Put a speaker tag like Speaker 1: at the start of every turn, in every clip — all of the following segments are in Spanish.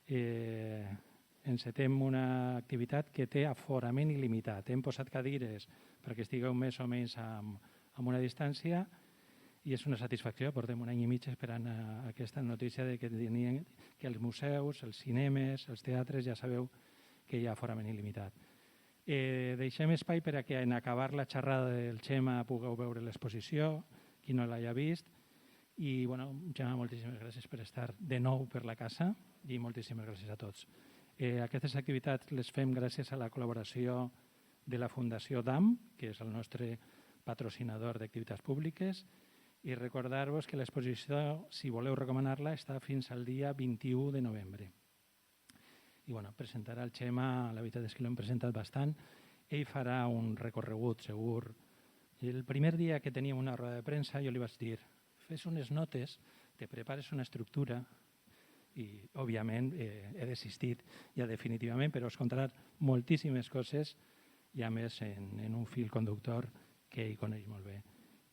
Speaker 1: encetem una activitat que té aforament il·limitat. Hem posat cadires perquè estigueu més o menys amb una distància i és una satisfacció. Portem un any i mig esperant aquesta notícia de que els museus, els cinemes, els teatres, ja sabeu que hi ha aforament il·limitat. Deixem espai per a que en acabar la xerrada del Xema pugueu veure l'exposició, qui no l'hagi vist. I, bueno, Xema, moltíssimes gràcies per estar de nou per la casa i moltíssimes gràcies a tots. Aquestes activitats les fem gràcies a la col·laboració de la Fundació DAM, que és el nostre patrocinador d'activitats públiques, i recordar-vos que l'exposició, si voleu recomanar-la, està fins al dia 21 de novembre. I bueno, presentarà el Xema, la veritat és que l'hem presentat bastant. Ell farà un recorregut segur. El primer dia que teníem una roda de premsa jo li vaig dir, fes unes notes, te prepares una estructura i, òbviament, he desistit ja definitivament, però us contarà moltíssimes coses i, a més, en un fil conductor que ell coneix molt bé.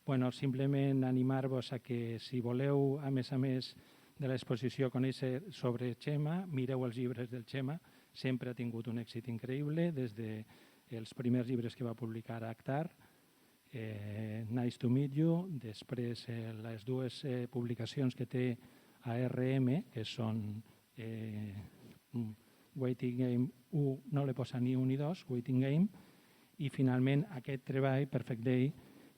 Speaker 1: Bueno, simplement animar-vos a que, si voleu, a més de l'exposició, conèixer sobre Xema, mireu els llibres del Xema. Sempre ha tingut un èxit increïble, des dels primers llibres que va publicar a Actar, Nice to Meet You, després les dues publicacions que té a RM, que són Waiting Game 1, no li posa ni 1 ni 2, Waiting Game, i finalment aquest treball, Perfect Day,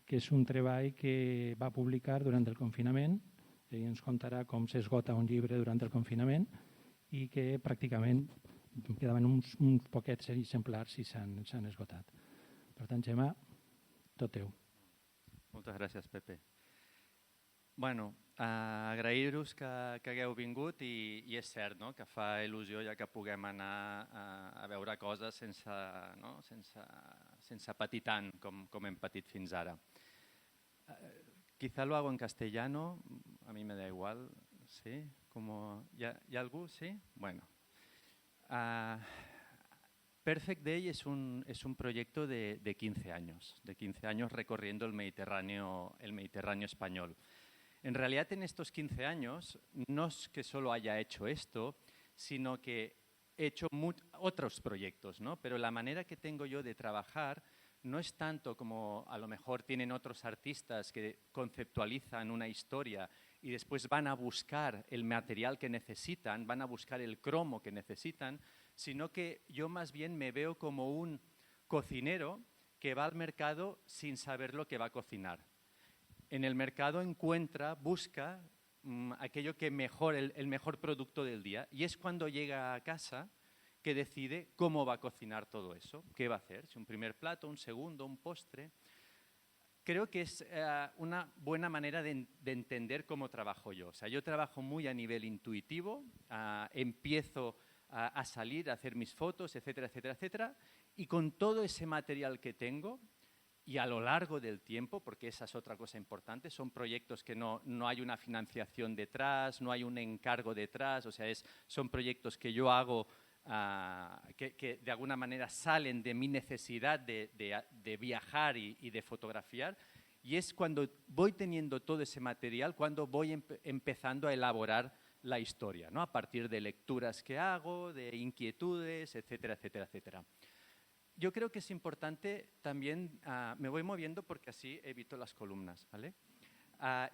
Speaker 1: que és un treball que va publicar durant el confinament. Ell ens contarà com s'esgota un llibre durant el confinament i que pràcticament quedaven uns poquets exemplars i s'han esgotat. Per tant, Xema, tot teu.
Speaker 2: Moltes gràcies, Pepe. Bueno, agrair-vos que hagueu vingut i és cert, no?, que fa il·lusió ja que puguem anar a veure coses sense patir tant com hem patit fins ara. Quizá lo hago en castellano, a mí me da igual, ¿sí? ¿Ya algo? ¿Sí? Bueno. Perfect Day es un proyecto de 15 años, recorriendo el Mediterráneo español. En realidad, en estos 15 años, no es que solo haya hecho esto, sino que he hecho otros proyectos, ¿no? Pero la manera que tengo yo de trabajar no es tanto como a lo mejor tienen otros artistas que conceptualizan una historia y después van a buscar el material que necesitan, van a buscar el cromo que necesitan, sino que yo más bien me veo como un cocinero que va al mercado sin saber lo que va a cocinar. En el mercado busca aquello que el mejor producto del día, y es cuando llega a casa que decide cómo va a cocinar todo eso, qué va a hacer, si un primer plato, un segundo, un postre. Creo que es una buena manera de entender cómo trabajo yo. O sea, yo trabajo muy a nivel intuitivo, empiezo a salir, a hacer mis fotos, etcétera, etcétera, etcétera, y con todo ese material que tengo, y a lo largo del tiempo, porque esa es otra cosa importante, son proyectos que no hay una financiación detrás, no hay un encargo detrás, o sea, son proyectos que yo hago que de alguna manera salen de mi necesidad de viajar y de fotografiar, y es cuando voy teniendo todo ese material, cuando voy empezando a elaborar la historia, ¿no? A partir de lecturas que hago, de inquietudes, etcétera, etcétera, etcétera. Yo creo que es importante también, me voy moviendo porque así evito las columnas, ¿vale?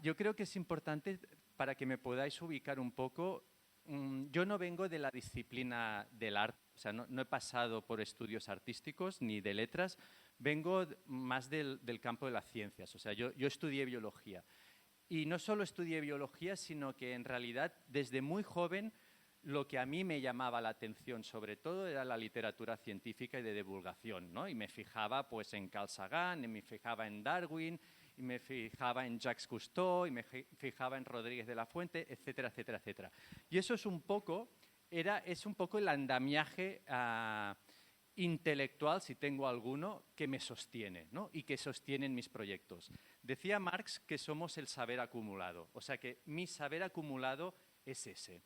Speaker 2: Yo creo que es importante, para que me podáis ubicar un poco, yo no vengo de la disciplina del arte, o sea, no he pasado por estudios artísticos ni de letras, vengo más del campo de las ciencias, o sea, yo estudié biología. Y no solo estudié biología, sino que en realidad desde muy joven lo que a mí me llamaba la atención sobre todo era la literatura científica y de divulgación, ¿no? Y me fijaba pues en Carl Sagan, y me fijaba en Darwin, y me fijaba en Jacques Cousteau, y me fijaba en Rodríguez de la Fuente, etcétera, etcétera, etcétera. Y eso es un poco el andamiaje intelectual, si tengo alguno, que me sostiene, ¿no? Y que sostienen mis proyectos. Decía Marx que somos el saber acumulado, o sea que mi saber acumulado es ese.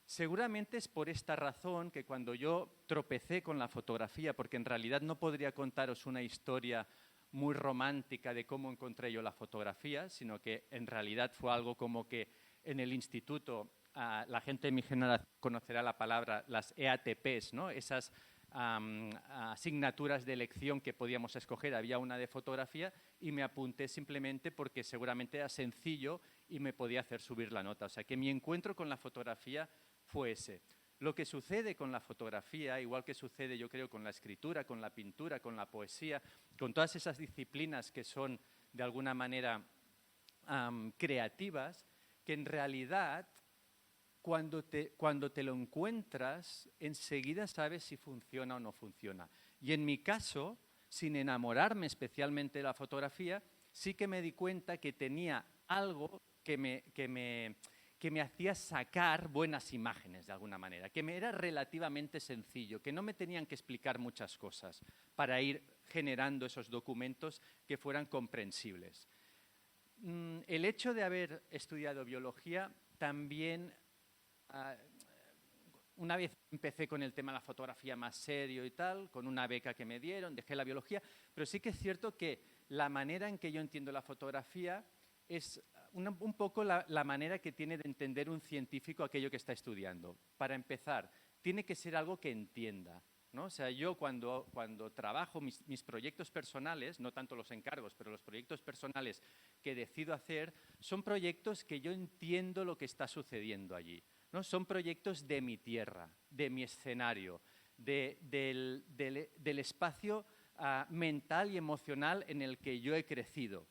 Speaker 2: Seguramente es por esta razón que cuando yo tropecé con la fotografía, porque en realidad no podría contaros una historia muy romántica de cómo encontré yo la fotografía, sino que en realidad fue algo como que en el instituto la gente de mi generación conocerá la palabra, las EATPs, ¿no? Esas asignaturas de elección que podíamos escoger. Había una de fotografía y me apunté simplemente porque seguramente era sencillo y me podía hacer subir la nota. O sea que mi encuentro con la fotografía fue ese. Lo que sucede con la fotografía, igual que sucede yo creo con la escritura, con la pintura, con la poesía, con todas esas disciplinas que son de alguna manera creativas, que en realidad cuando te lo encuentras, enseguida sabes si funciona o no funciona. Y en mi caso, sin enamorarme especialmente de la fotografía, sí que me di cuenta que tenía algo que me hacía sacar buenas imágenes de alguna manera, que me era relativamente sencillo, que no me tenían que explicar muchas cosas para ir generando esos documentos que fueran comprensibles. El hecho de haber estudiado biología también, una vez empecé con el tema de la fotografía más serio y tal, con una beca que me dieron, dejé la biología, pero sí que es cierto que la manera en que yo entiendo la fotografía es un poco la manera que tiene de entender un científico aquello que está estudiando. Para empezar, tiene que ser algo que entienda, ¿no? O sea, yo cuando trabajo mis proyectos personales, no tanto los encargos, pero los proyectos personales que decido hacer, son proyectos que yo entiendo lo que está sucediendo allí, ¿no? Son proyectos de mi tierra, de mi escenario, del espacio mental y emocional en el que yo he crecido.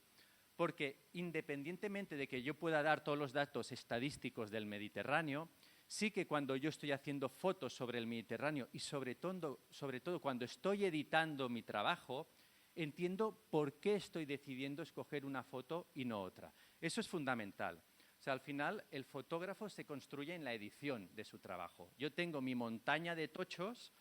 Speaker 2: Porque independientemente de que yo pueda dar todos los datos estadísticos del Mediterráneo, sí que cuando yo estoy haciendo fotos sobre el Mediterráneo y sobre todo cuando estoy editando mi trabajo, entiendo por qué estoy decidiendo escoger una foto y no otra. Eso es fundamental. O sea, al final el fotógrafo se construye en la edición de su trabajo. Yo tengo mi montaña de tochos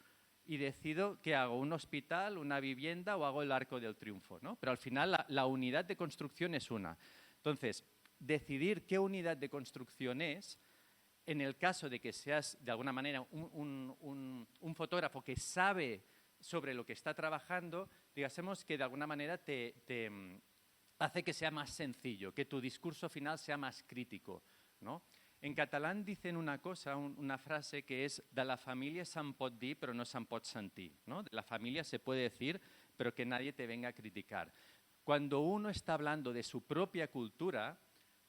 Speaker 2: y decido que hago un hospital, una vivienda o hago el Arco del Triunfo, ¿no? Pero al final la unidad de construcción es una. Entonces, decidir qué unidad de construcción es, en el caso de que seas de alguna manera un fotógrafo que sabe sobre lo que está trabajando, digásemos que de alguna manera te hace que sea más sencillo, que tu discurso final sea más crítico, ¿no? En catalán dicen una cosa, una frase que es de la familia se'n pot dir però no se'n pot sentir, ¿no? De la familia se puede decir pero que nadie te venga a criticar. Cuando uno está hablando de su propia cultura,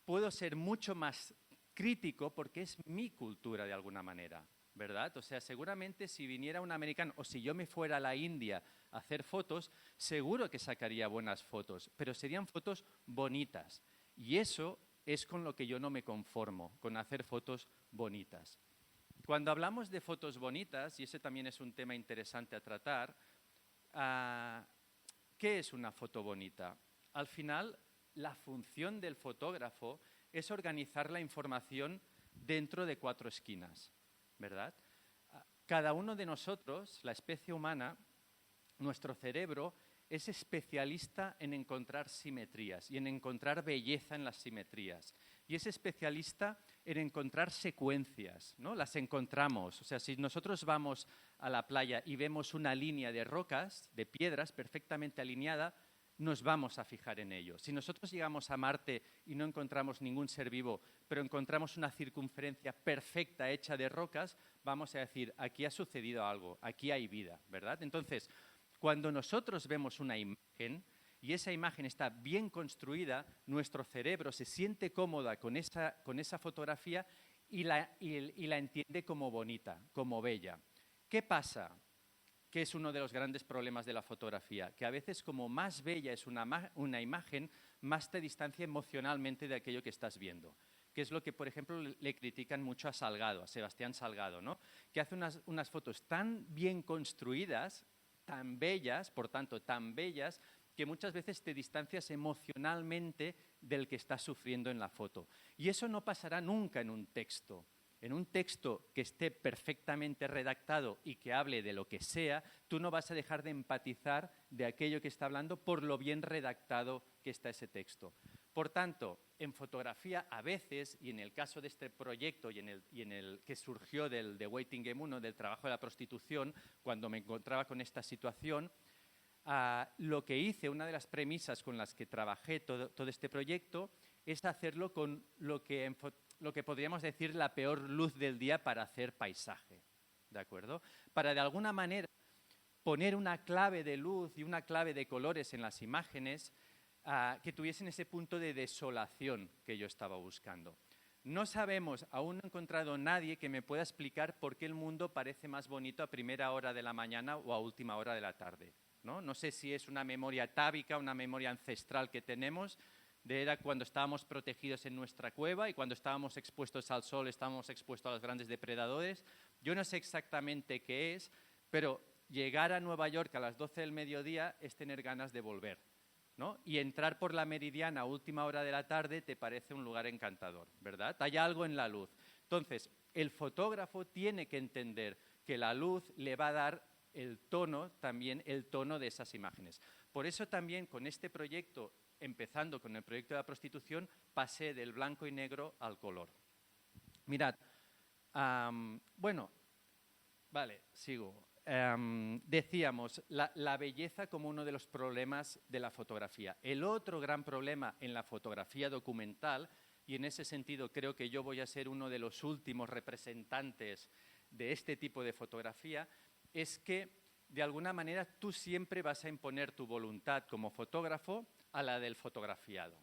Speaker 2: puedo ser mucho más crítico porque es mi cultura de alguna manera, ¿verdad? O sea, seguramente si viniera un americano o si yo me fuera a la India a hacer fotos, seguro que sacaría buenas fotos, pero serían fotos bonitas. Y eso es con lo que yo no me conformo, con hacer fotos bonitas. Cuando hablamos de fotos bonitas, y ese también es un tema interesante a tratar, ¿qué es una foto bonita? Al final, la función del fotógrafo es organizar la información dentro de 4 esquinas, ¿verdad? Cada uno de nosotros, la especie humana, nuestro cerebro, es especialista en encontrar simetrías y en encontrar belleza en las simetrías. Y es especialista en encontrar secuencias, ¿no? Las encontramos. O sea, si nosotros vamos a la playa y vemos una línea de rocas, de piedras perfectamente alineada, nos vamos a fijar en ello. Si nosotros llegamos a Marte y no encontramos ningún ser vivo, pero encontramos una circunferencia perfecta hecha de rocas, vamos a decir, aquí ha sucedido algo, aquí hay vida, ¿verdad? Entonces, cuando nosotros vemos una imagen y esa imagen está bien construida, nuestro cerebro se siente cómoda con esa fotografía y la entiende como bonita, como bella. ¿Qué pasa? Que es uno de los grandes problemas de la fotografía, que a veces como más bella es una imagen, más te distancia emocionalmente de aquello que estás viendo. Que es lo que, por ejemplo, le critican mucho a Salgado, a Sebastián Salgado, ¿no? Que hace unas fotos tan bien construidas, tan bellas, por tanto, tan bellas, que muchas veces te distancias emocionalmente del que estás sufriendo en la foto. Y eso no pasará nunca en un texto. En un texto que esté perfectamente redactado y que hable de lo que sea, tú no vas a dejar de empatizar de aquello que está hablando por lo bien redactado que está ese texto. Por tanto, en fotografía a veces, y en el caso de este proyecto y en el que surgió de Waiting Game 1, del trabajo de la prostitución, cuando me encontraba con esta situación, lo que hice, una de las premisas con las que trabajé todo este proyecto, es hacerlo con lo que podríamos decir la peor luz del día para hacer paisaje, ¿de acuerdo? Para de alguna manera poner una clave de luz y una clave de colores en las imágenes que tuviesen ese punto de desolación que yo estaba buscando. No sabemos, aún no he encontrado nadie que me pueda explicar por qué el mundo parece más bonito a primera hora de la mañana o a última hora de la tarde, ¿no? No sé si es una memoria atávica, una memoria ancestral que tenemos, era cuando estábamos protegidos en nuestra cueva y cuando estábamos expuestos al sol, estábamos expuestos a los grandes depredadores. Yo no sé exactamente qué es, pero llegar a Nueva York a las 12 del mediodía es tener ganas de volver, ¿no? Y entrar por la Meridiana a última hora de la tarde te parece un lugar encantador, ¿verdad? Hay algo en la luz. Entonces, el fotógrafo tiene que entender que la luz le va a dar el tono, también el tono de esas imágenes. Por eso también con este proyecto, empezando con el proyecto de la prostitución, pasé del blanco y negro al color. Mirad, bueno, vale, sigo. Decíamos, la belleza como uno de los problemas de la fotografía. El otro gran problema en la fotografía documental, y en ese sentido creo que yo voy a ser uno de los últimos representantes de este tipo de fotografía, es que de alguna manera tú siempre vas a imponer tu voluntad como fotógrafo a la del fotografiado,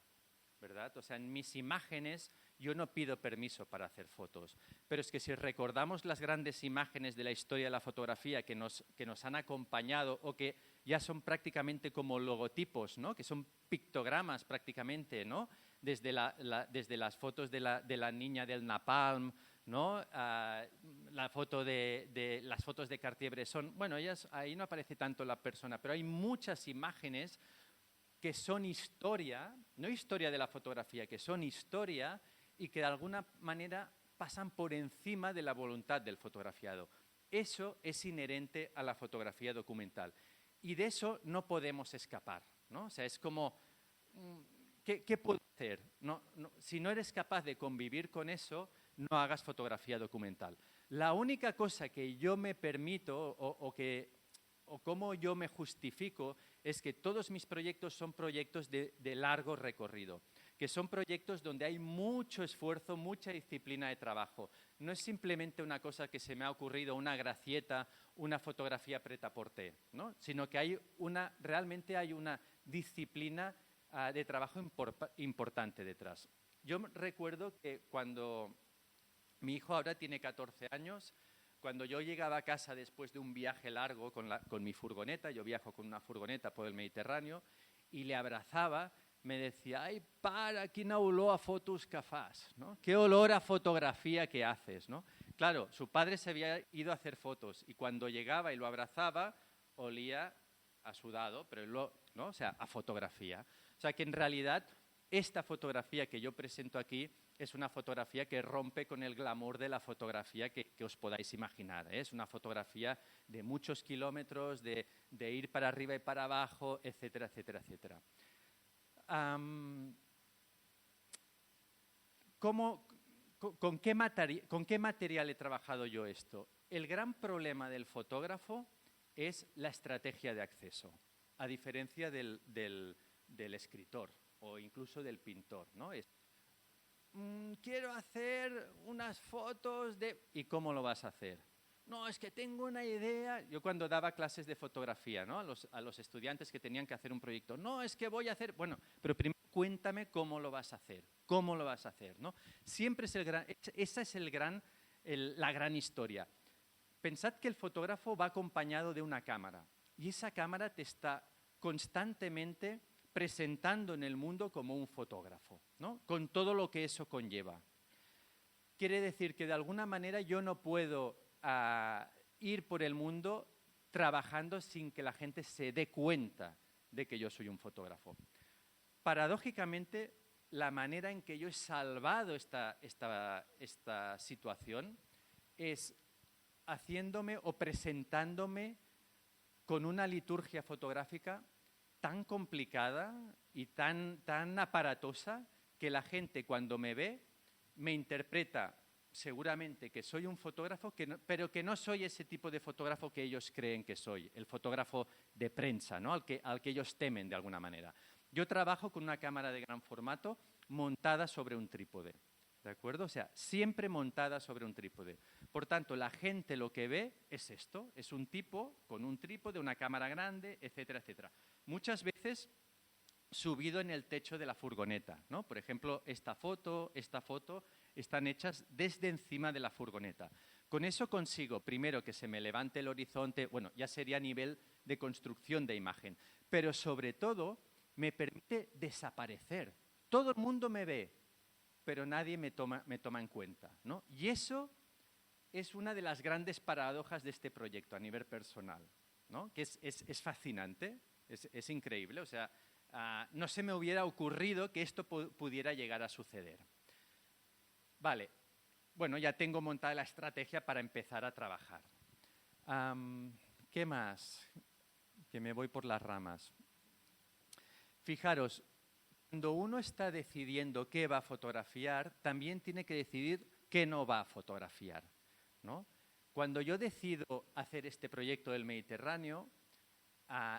Speaker 2: ¿verdad? O sea, en mis imágenes yo no pido permiso para hacer fotos, pero es que si recordamos las grandes imágenes de la historia de la fotografía que nos han acompañado o que ya son prácticamente como logotipos, ¿no? Que son pictogramas prácticamente, ¿no? Desde las fotos de la niña del napalm, ¿no? Las fotos de Cartier-Bresson. Bueno, ahí no aparece tanto la persona, pero hay muchas imágenes que son historia, no historia de la fotografía, que son historia y que de alguna manera pasan por encima de la voluntad del fotografiado. Eso es inherente a la fotografía documental y de eso no podemos escapar, ¿no? O sea, es como, ¿qué puedo hacer? Si no eres capaz de convivir con eso, no hagas fotografía documental. La única cosa que yo me permito o cómo yo me justifico es que todos mis proyectos son proyectos de largo recorrido, que son proyectos donde hay mucho esfuerzo, mucha disciplina de trabajo. No es simplemente una cosa que se me ha ocurrido, una gracieta, una fotografía prêt-à-porter, ¿no? Sino que realmente hay una disciplina de trabajo importante detrás. Yo recuerdo que cuando mi hijo ahora tiene 14 años, cuando yo llegaba a casa después de un viaje largo con mi furgoneta, yo viajo con una furgoneta por el Mediterráneo, y le abrazaba, me decía, ai, para, quina olor a fotos que fas, ¿no? Qué olor a fotografía que haces, ¿no? Claro, su padre se había ido a hacer fotos y cuando llegaba y lo abrazaba, olía a sudado, pero ¿no? O sea, a fotografía. O sea, que en realidad esta fotografía que yo presento aquí es una fotografía que rompe con el glamour de la fotografía que os podáis imaginar, ¿eh? Es una fotografía de muchos kilómetros, de ir para arriba y para abajo, etcétera, etcétera, etcétera. ¿Con qué material he trabajado yo esto? El gran problema del fotógrafo es la estrategia de acceso, a diferencia del escritor o incluso del pintor, ¿no? Quiero hacer unas fotos de... ¿Y cómo lo vas a hacer? No, es que tengo una idea. Yo cuando daba clases de fotografía, ¿no? a los estudiantes que tenían que hacer un proyecto, no, es que voy a hacer... Bueno, pero primero cuéntame cómo lo vas a hacer, cómo lo vas a hacer, ¿no? Siempre es esa es la gran historia. Pensad que el fotógrafo va acompañado de una cámara y esa cámara te está constantemente presentando en el mundo como un fotógrafo, ¿no? Con todo lo que eso conlleva. Quiere decir que de alguna manera yo no puedo ir por el mundo trabajando sin que la gente se dé cuenta de que yo soy un fotógrafo. Paradójicamente, la manera en que yo he salvado esta situación es haciéndome o presentándome con una liturgia fotográfica tan complicada y tan aparatosa que la gente cuando me ve me interpreta seguramente que soy un fotógrafo, pero que no soy ese tipo de fotógrafo que ellos creen que soy, el fotógrafo de prensa, ¿no? al que ellos temen de alguna manera. Yo trabajo con una cámara de gran formato, montada sobre un trípode, ¿de acuerdo? O sea, siempre montada sobre un trípode. Por tanto, la gente lo que ve es esto, es un tipo con un trípode, una cámara grande, etcétera, etcétera. Muchas veces subido en el techo de la furgoneta, ¿no? Por ejemplo, esta foto, están hechas desde encima de la furgoneta. Con eso consigo, primero, que se me levante el horizonte, bueno, ya sería a nivel de construcción de imagen, pero sobre todo me permite desaparecer. Todo el mundo me ve, pero nadie me toma en cuenta, ¿no? Y eso es una de las grandes paradojas de este proyecto a nivel personal, ¿no? Que es fascinante, es increíble, o sea, no se me hubiera ocurrido que esto pudiera llegar a suceder. Vale, bueno, ya tengo montada la estrategia para empezar a trabajar. ¿Qué más? Que me voy por las ramas. Fijaros, cuando uno está decidiendo qué va a fotografiar, también tiene que decidir qué no va a fotografiar, ¿no? Cuando yo decido hacer este proyecto del Mediterráneo,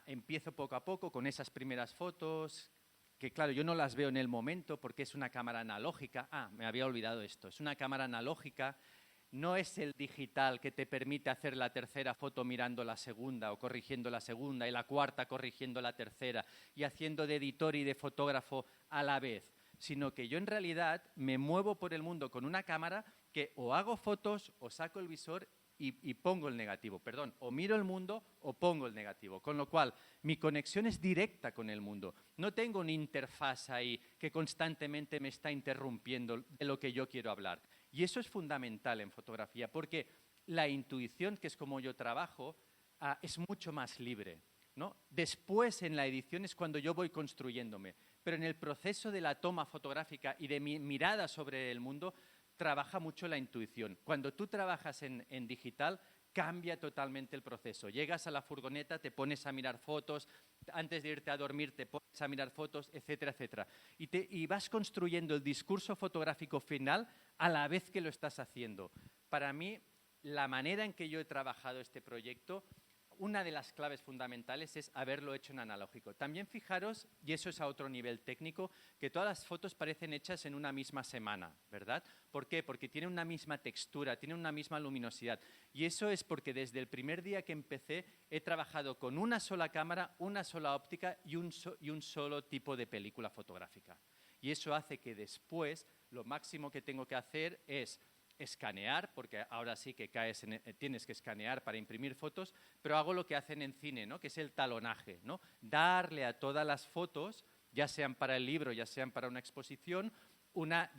Speaker 2: empiezo poco a poco con esas primeras fotos, que claro, yo no las veo en el momento porque es una cámara analógica. Me había olvidado esto. Es una cámara analógica, no es el digital que te permite hacer la tercera foto mirando la segunda o corrigiendo la segunda y la cuarta corrigiendo la tercera y haciendo de editor y de fotógrafo a la vez, sino que yo en realidad me muevo por el mundo con una cámara que o hago fotos o saco el visor y pongo el negativo, perdón, o miro el mundo o pongo el negativo, con lo cual mi conexión es directa con el mundo. No tengo una interfaz ahí que constantemente me está interrumpiendo de lo que yo quiero hablar. Y eso es fundamental en fotografía, porque la intuición, que es como yo trabajo, es mucho más libre, ¿no? Después, en la edición, es cuando yo voy construyéndome, pero en el proceso de la toma fotográfica y de mi mirada sobre el mundo, trabaja mucho la intuición. Cuando tú trabajas en digital, cambia totalmente el proceso. Llegas a la furgoneta, te pones a mirar fotos, antes de irte a dormir te pones a mirar fotos, etcétera, etcétera. Y vas construyendo el discurso fotográfico final a la vez que lo estás haciendo. Para mí, la manera en que yo he trabajado este proyecto, una de las claves fundamentales es haberlo hecho en analógico. También fijaros, y eso es a otro nivel técnico, que todas las fotos parecen hechas en una misma semana, ¿verdad? ¿Por qué? Porque tienen una misma textura, tienen una misma luminosidad. Y eso es porque desde el primer día que empecé he trabajado con una sola cámara, una sola óptica y un solo tipo de película fotográfica. Y eso hace que después lo máximo que tengo que hacer es escanear, porque ahora sí que tienes que escanear para imprimir fotos, pero hago lo que hacen en cine, ¿no? Que es el talonaje, ¿no? Darle a todas las fotos, ya sean para el libro, ya sean para una exposición, unas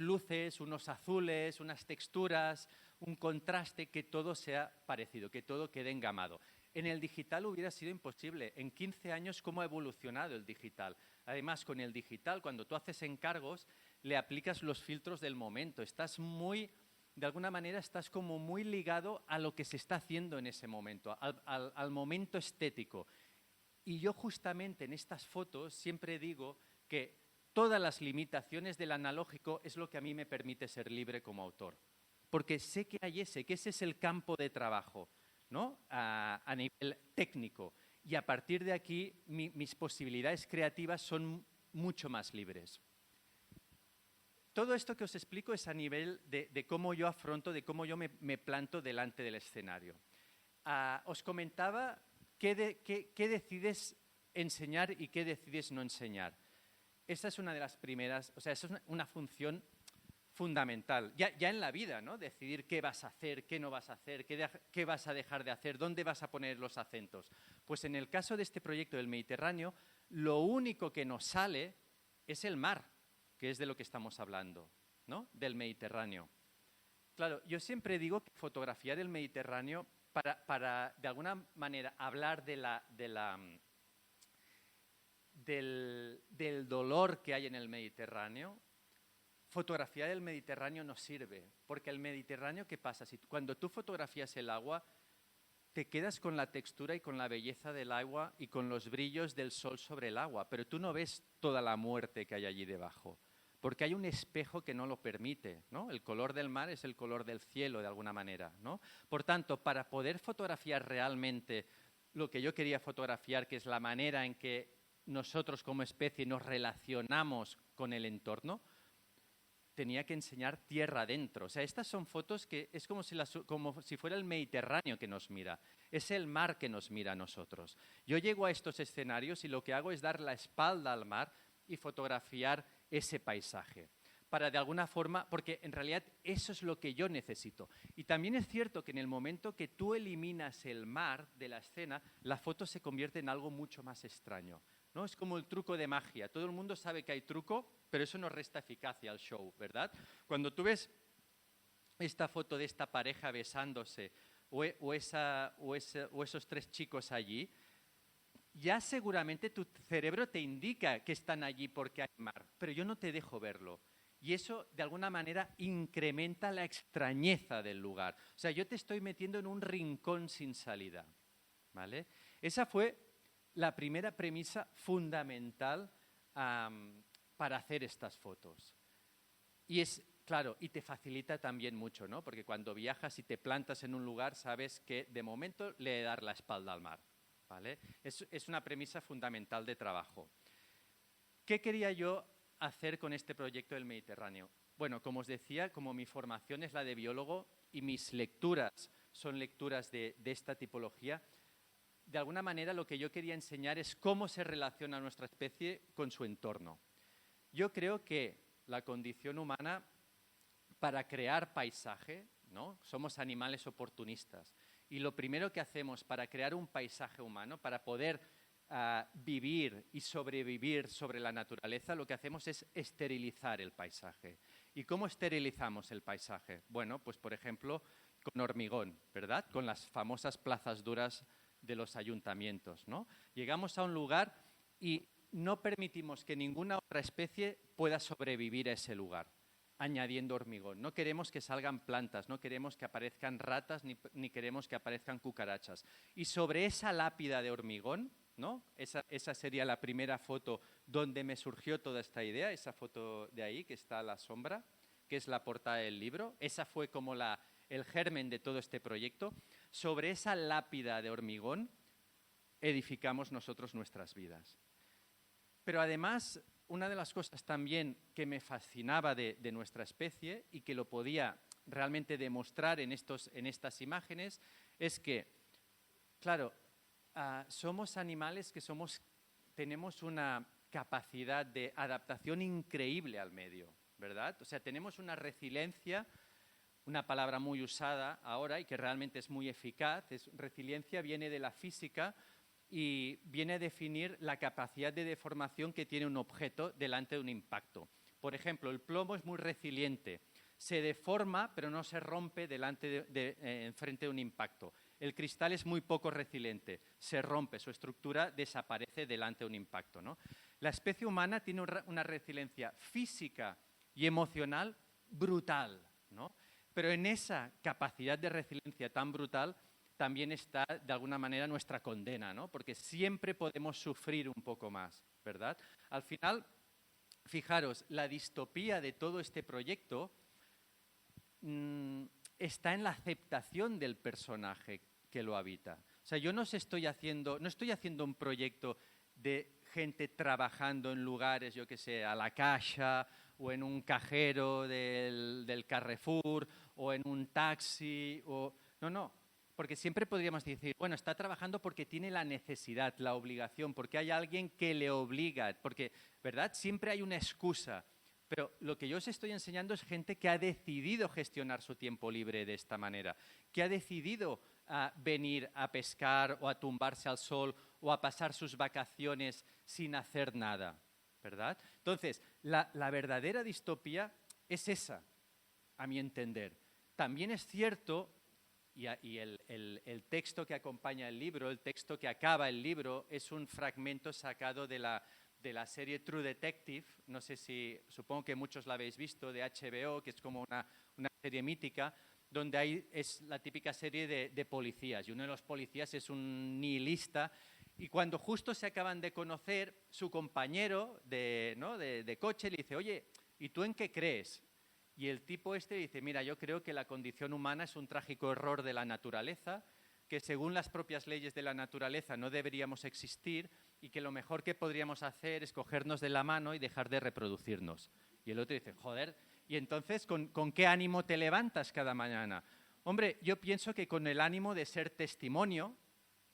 Speaker 2: luces, unos azules, unas texturas, un contraste, que todo sea parecido, que todo quede engamado. En el digital hubiera sido imposible. En 15 años, ¿cómo ha evolucionado el digital? Además, con el digital, cuando tú haces encargos, le aplicas los filtros del momento. De alguna manera, estás como muy ligado a lo que se está haciendo en ese momento, al momento estético. Y yo justamente en estas fotos siempre digo que todas las limitaciones del analógico es lo que a mí me permite ser libre como autor. Porque sé que ese es el campo de trabajo, ¿no? A nivel técnico. Y a partir de aquí, mis posibilidades creativas son mucho más libres. Todo esto que os explico es a nivel de cómo yo afronto, de cómo yo me planto delante del escenario. Os comentaba qué decides enseñar y qué decides no enseñar. Esa es una de las primeras, o sea, esa es una función fundamental, ya en la vida, ¿no? Decidir qué vas a hacer, qué no vas a hacer, qué vas a dejar de hacer, dónde vas a poner los acentos. Pues en el caso de este proyecto del Mediterráneo, lo único que nos sale es el mar, que es de lo que estamos hablando, ¿no? Del Mediterráneo. Claro, yo siempre digo que fotografiar el Mediterráneo, para de alguna manera hablar del dolor que hay en el Mediterráneo, fotografiar el Mediterráneo no sirve, porque el Mediterráneo, ¿qué pasa? Cuando tú fotografías el agua, te quedas con la textura y con la belleza del agua y con los brillos del sol sobre el agua, pero tú no ves toda la muerte que hay allí debajo, porque hay un espejo que no lo permite, ¿no? El color del mar es el color del cielo, de alguna manera, ¿no? Por tanto, para poder fotografiar realmente lo que yo quería fotografiar, que es la manera en que nosotros como especie nos relacionamos con el entorno, tenía que enseñar tierra adentro. O sea, estas son fotos que es como si fuera el Mediterráneo que nos mira. Es el mar que nos mira a nosotros. Yo llego a estos escenarios y lo que hago es dar la espalda al mar y fotografiar ese paisaje. Para de alguna forma, porque en realidad eso es lo que yo necesito. Y también es cierto que en el momento que tú eliminas el mar de la escena, la foto se convierte en algo mucho más extraño, ¿no? Es como el truco de magia. Todo el mundo sabe que hay truco, pero eso no resta eficacia al show, ¿verdad? Cuando tú ves esta foto de esta pareja besándose o esos 3 chicos allí, ya seguramente tu cerebro te indica que están allí porque hay mar, pero yo no te dejo verlo. Y eso, de alguna manera, incrementa la extrañeza del lugar. O sea, yo te estoy metiendo en un rincón sin salida, ¿vale? Esa fue la primera premisa fundamental para hacer estas fotos. Y es, claro, y te facilita también mucho, ¿no? Porque cuando viajas y te plantas en un lugar, sabes que de momento le he de dar la espalda al mar, ¿vale? Es una premisa fundamental de trabajo. ¿Qué quería yo hacer con este proyecto del Mediterráneo? Bueno, como os decía, como mi formación es la de biólogo y mis lecturas son lecturas de esta tipología, de alguna manera lo que yo quería enseñar es cómo se relaciona nuestra especie con su entorno. Yo creo que la condición humana, para crear paisaje, ¿no? Somos animales oportunistas. Y lo primero que hacemos para crear un paisaje humano, para poder vivir y sobrevivir sobre la naturaleza, lo que hacemos es esterilizar el paisaje. ¿Y cómo esterilizamos el paisaje? Bueno, pues por ejemplo, con hormigón, ¿verdad? Con las famosas plazas duras de los ayuntamientos, ¿no? Llegamos a un lugar y no permitimos que ninguna otra especie pueda sobrevivir a ese lugar, añadiendo hormigón. No queremos que salgan plantas, no queremos que aparezcan ratas, ni queremos que aparezcan cucarachas. Y sobre esa lápida de hormigón, ¿no? Esa sería la primera foto donde me surgió toda esta idea, esa foto de ahí que está a la sombra, que es la portada del libro. Esa fue como el germen de todo este proyecto. Sobre esa lápida de hormigón edificamos nosotros nuestras vidas. Pero además, una de las cosas también que me fascinaba de nuestra especie y que lo podía realmente demostrar en estas imágenes es que, claro, somos animales que tenemos una capacidad de adaptación increíble al medio, ¿verdad? O sea, tenemos una resiliencia, una palabra muy usada ahora y que realmente es muy eficaz. Resiliencia viene de la física y viene a definir la capacidad de deformación que tiene un objeto delante de un impacto. Por ejemplo, el plomo es muy resiliente. Se deforma, pero no se rompe frente de un impacto. El cristal es muy poco resiliente, se rompe, su estructura desaparece delante de un impacto, ¿no? La especie humana tiene una resiliencia física y emocional brutal, ¿no? Pero en esa capacidad de resiliencia tan brutal también está, de alguna manera, nuestra condena, ¿no? Porque siempre podemos sufrir un poco más, ¿verdad? Al final, fijaros, la distopía de todo este proyecto está en la aceptación del personaje que lo habita. O sea, yo no estoy haciendo un proyecto de gente trabajando en lugares, yo qué sé, a la Caixa o en un cajero del Carrefour o en un taxi. No, porque siempre podríamos decir, bueno, está trabajando porque tiene la necesidad, la obligación, porque hay alguien que le obliga, porque, ¿verdad? Siempre hay una excusa. Pero lo que yo os estoy enseñando es gente que ha decidido gestionar su tiempo libre de esta manera, que ha decidido venir a pescar o a tumbarse al sol o a pasar sus vacaciones sin hacer nada, ¿verdad? Entonces, la verdadera distopía es esa, a mi entender. También es cierto, y el texto que acompaña el libro, el texto que acaba el libro, es un fragmento sacado de la serie True Detective, no sé supongo que muchos la habéis visto, de HBO, que es como una serie mítica, donde es la típica serie de policías, y uno de los policías es un nihilista, y cuando justo se acaban de conocer, su compañero de coche le dice, oye, ¿y tú en qué crees? Y el tipo dice, mira, yo creo que la condición humana es un trágico error de la naturaleza, que según las propias leyes de la naturaleza no deberíamos existir, y que lo mejor que podríamos hacer es cogernos de la mano y dejar de reproducirnos. Y el otro dice, joder, ¿y entonces con qué ánimo te levantas cada mañana? Hombre, yo pienso que con el ánimo de ser testigo,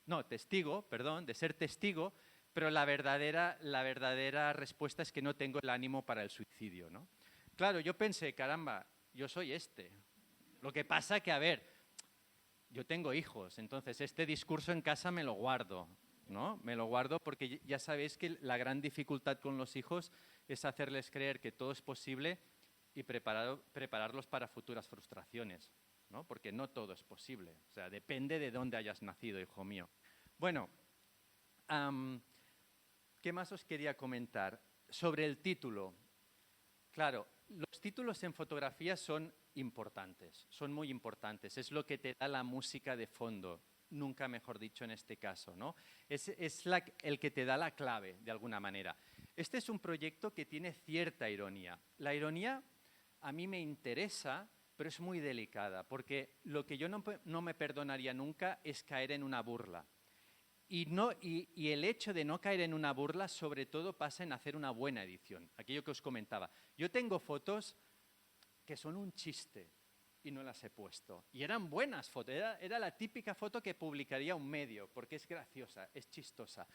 Speaker 2: de ser testigo, pero la verdadera respuesta es que no tengo el ánimo para el suicidio, ¿no? Claro, yo pensé, caramba, yo soy este. Lo que pasa que, a ver, yo tengo hijos, entonces este discurso en casa me lo guardo, ¿no? Me lo guardo porque ya sabéis que la gran dificultad con los hijos es hacerles creer que todo es posible y prepararlos para futuras frustraciones, ¿no? Porque no todo es posible. O sea, depende de dónde hayas nacido, hijo mío. Bueno, ¿qué más os quería comentar? Sobre el título. Claro, los títulos en fotografía son importantes, son muy importantes. Es lo que te da la música de fondo, nunca mejor dicho en este caso, ¿no? Es el que te da la clave, de alguna manera. Este es un proyecto que tiene cierta ironía. La ironía a mí me interesa, pero es muy delicada, porque lo que yo no me perdonaría nunca es caer en una burla. Y el hecho de no caer en una burla, sobre todo, pasa en hacer una buena edición. Aquello que os comentaba. Yo tengo fotos que son un chiste y no las he puesto. Y eran buenas fotos. Era la típica foto que publicaría un medio, porque es graciosa, es chistosa.